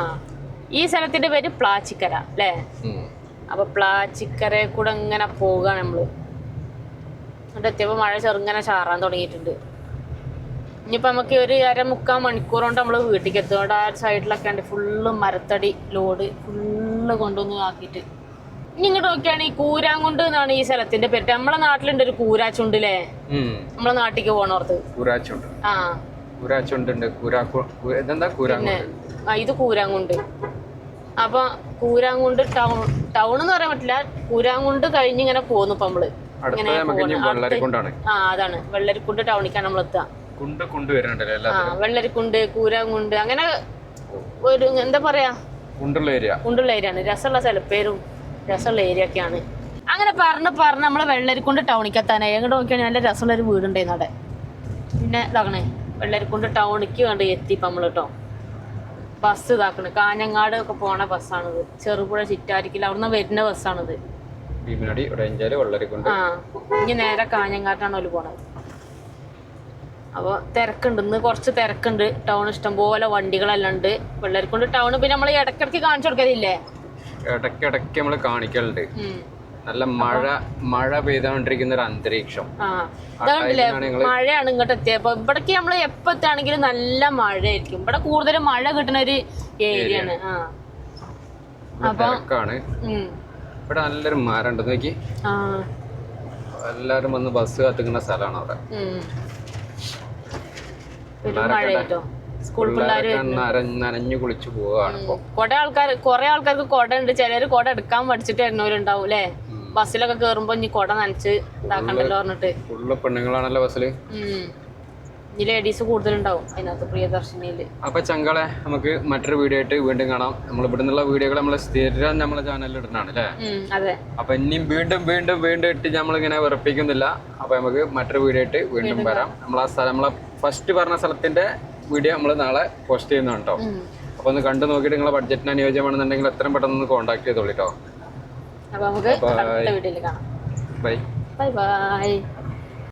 ഈ സ്ഥലത്തിന്റെ പേര് പ്ലാച്ചിക്കര അല്ലേ? അപ്പൊ പ്ലാച്ചിക്കരയെ കൂടെ ഇങ്ങനെ പോവുകയാണ് നമ്മള്. എന്നിട്ട് എത്തിയപ്പോ മഴ ചെറുങ്ങനെ ചാറാൻ തുടങ്ങിയിട്ടുണ്ട്. ഇനിയിപ്പോ നമുക്ക് ഒരു 1.25 മണിക്കൂർ കൊണ്ട് നമ്മള് വീട്ടിലേക്ക് എത്തും. അവിടെ ആ സൈഡിലൊക്കെ ഉണ്ട് ഫുള്ള് മരത്തടി ലോഡ് ഫുള്ള് കൊണ്ടുവന്ന് ആക്കിയിട്ട്. ഇനി ഇങ്ങോട്ട് നോക്കിയാണ് ഈ കൂരാങ്കുണ്ട് എന്നാണ് ഈ സ്ഥലത്തിന്റെ പേര്. നമ്മളെ നാട്ടിലുണ്ട് ഒരു കൂരാച്ചുണ്ട് അല്ലേ? നമ്മളെ നാട്ടിലേക്ക് പോണോർത്ത് ആ ഇത് കൂരാങ്കുണ്ട്. അപ്പൊ കൂരാങ്കുണ്ട് ടൗൺ എന്ന് പറയാൻ പറ്റില്ല. കൂരാങ്കുണ്ട് കഴിഞ്ഞ് ഇങ്ങനെ പോന്നു ഇപ്പൊ നമ്മള് ഇങ്ങനെ ആ അതാണ് വെള്ളരിക്കുണ്ട് ടൗണിക്കാണ് നമ്മൾ എത്തുക. വെള്ളരിക്കുണ്ട്, കൂരാങ്കുണ്ട്, അങ്ങനെ ഒരു എന്താ പറയാ കുണ്ടുള്ള ഏരിയ ആണ്. രസമുള്ള സ്ഥലപ്പേരും രസമുള്ള ഏരിയ ഒക്കെയാണ്. അങ്ങനെ പറഞ്ഞ് നമ്മള് വെള്ളരിക്കുണ്ട് ടൗണിക്ക് എത്താനായി. എങ്ങോട്ട് നോക്കിയാൽ നല്ല രസമുള്ള ഒരു വീടുണ്ടായിരുന്നു അവിടെ. പിന്നെ ഇതാക്കണേ വെള്ളരിക്കുണ്ട് ടൗണിക്ക് വേണ്ടി എത്തിപ്പം നമ്മൾ കേട്ടോ. ബസ് ഇതാക്കണേ കാഞ്ഞങ്ങാട് ഒക്കെ പോണ ബസ്സാണിത്. ചെറുപുഴ ചിറ്റാരിക്കൽ അവിടുന്ന് വരുന്ന ബസ്സാണിത്. ആ ഇനി നേരെ കാഞ്ഞങ്ങാട്ടാണ് അവര് പോണത്. അപ്പോൾ തിരക്കുണ്ട്, ഇന്ന് കുറച്ച് തിരക്കുണ്ട്. ടൗൺ ഇഷ്ടം പോലെ വണ്ടികളെല്ലാം ഉണ്ട്. വെള്ളരിക്കുണ്ട് ടൗൺ പിന്നെ നമ്മൾ ഇടയ്ക്കിടയ്ക്ക് കാണിച്ചു കൊടുക്കലില്ലേ? ഇടയ്ക്കിടയ്ക്ക് നമ്മള് കാണിക്കലുണ്ട്. നല്ല മഴ പെയ്തോണ്ടിരിക്കുന്ന ഒരു അന്തരീക്ഷം. മഴയാണ് ഇങ്ങോട്ട് എത്തിയപ്പോ. ഇവിടേക്ക് നമ്മള് എപ്പോ എത്താണെങ്കിലും നല്ല മഴയായിരിക്കും. ഇവിടെ കൂടുതലും മഴ കിട്ടുന്ന ഒരു ഏരിയ ആണ്. അപ്പൊ ഇവിടെ നല്ലൊരു മരം ഉണ്ട് നോക്കി. എല്ലാരും വന്ന് ബസ് കാത്തുക്കുന്ന സ്ഥലമാണ് അവിടെ. നനഞ്ഞു കുളിച്ചു പോവാണ്. കൊറേ ആൾക്കാർക്ക് കൊട ഉണ്ട്. ചിലര് കൊട എടുക്കാൻ പഠിച്ചിട്ട് വരുന്നവരുണ്ടാവും അല്ലെ? ബസ്സിലൊക്കെ കേറുമ്പോ ഇനി കൊട നനച്ച് ഇതാക്കണ്ടല്ലോ പറഞ്ഞിട്ട്. ഫുള്ള് പെണ്ണുങ്ങളാണല്ലോ ബസ്സില്. ഇനി ലേഡീസ് കൂടുതലുണ്ടാവും അതിനകത്ത് പ്രിയദർശിനിയില്. അപ്പൊ ചങ്കളെ നമുക്ക് മറ്റൊരു വീഡിയോ ആയിട്ട് വീണ്ടും കാണാം. നമ്മൾ ഇവിടെ നിന്നുള്ള വീഡിയോകൾ നമ്മള് സ്ഥിരം നമ്മളെ ചാനലിൽ ഇടുന്നതാണ് അല്ലേ? അതെ. അപ്പൊ ഇനിയും വീണ്ടും ഇട്ട് നമ്മളിങ്ങനെ ഉറപ്പിക്കുന്നില്ല. അപ്പൊ നമുക്ക് മറ്റൊരു വീഡിയോ ആയിട്ട് വീണ്ടും വരാം. നമ്മളെ ഫസ്റ്റ് പറഞ്ഞ സ്ഥലത്തിന്റെ വീഡിയോ നമ്മൾ നാളെ പോസ്റ്റ് ചെയ്യുന്നുണ്ട് കേട്ടോ. അപ്പൊ ഒന്ന് കണ്ടു നോക്കിയിട്ട് നിങ്ങളെ ബഡ്ജറ്റിന് അനുയോജ്യമാണെന്നുണ്ടെങ്കിൽ എത്രയും പെട്ടെന്ന് കോൺടാക്ട് ചെയ്തോളൂ കേട്ടോ. അപ്പൊ നമുക്ക് അടുത്ത വീഡിയോയിൽ കാണാം. ബൈ.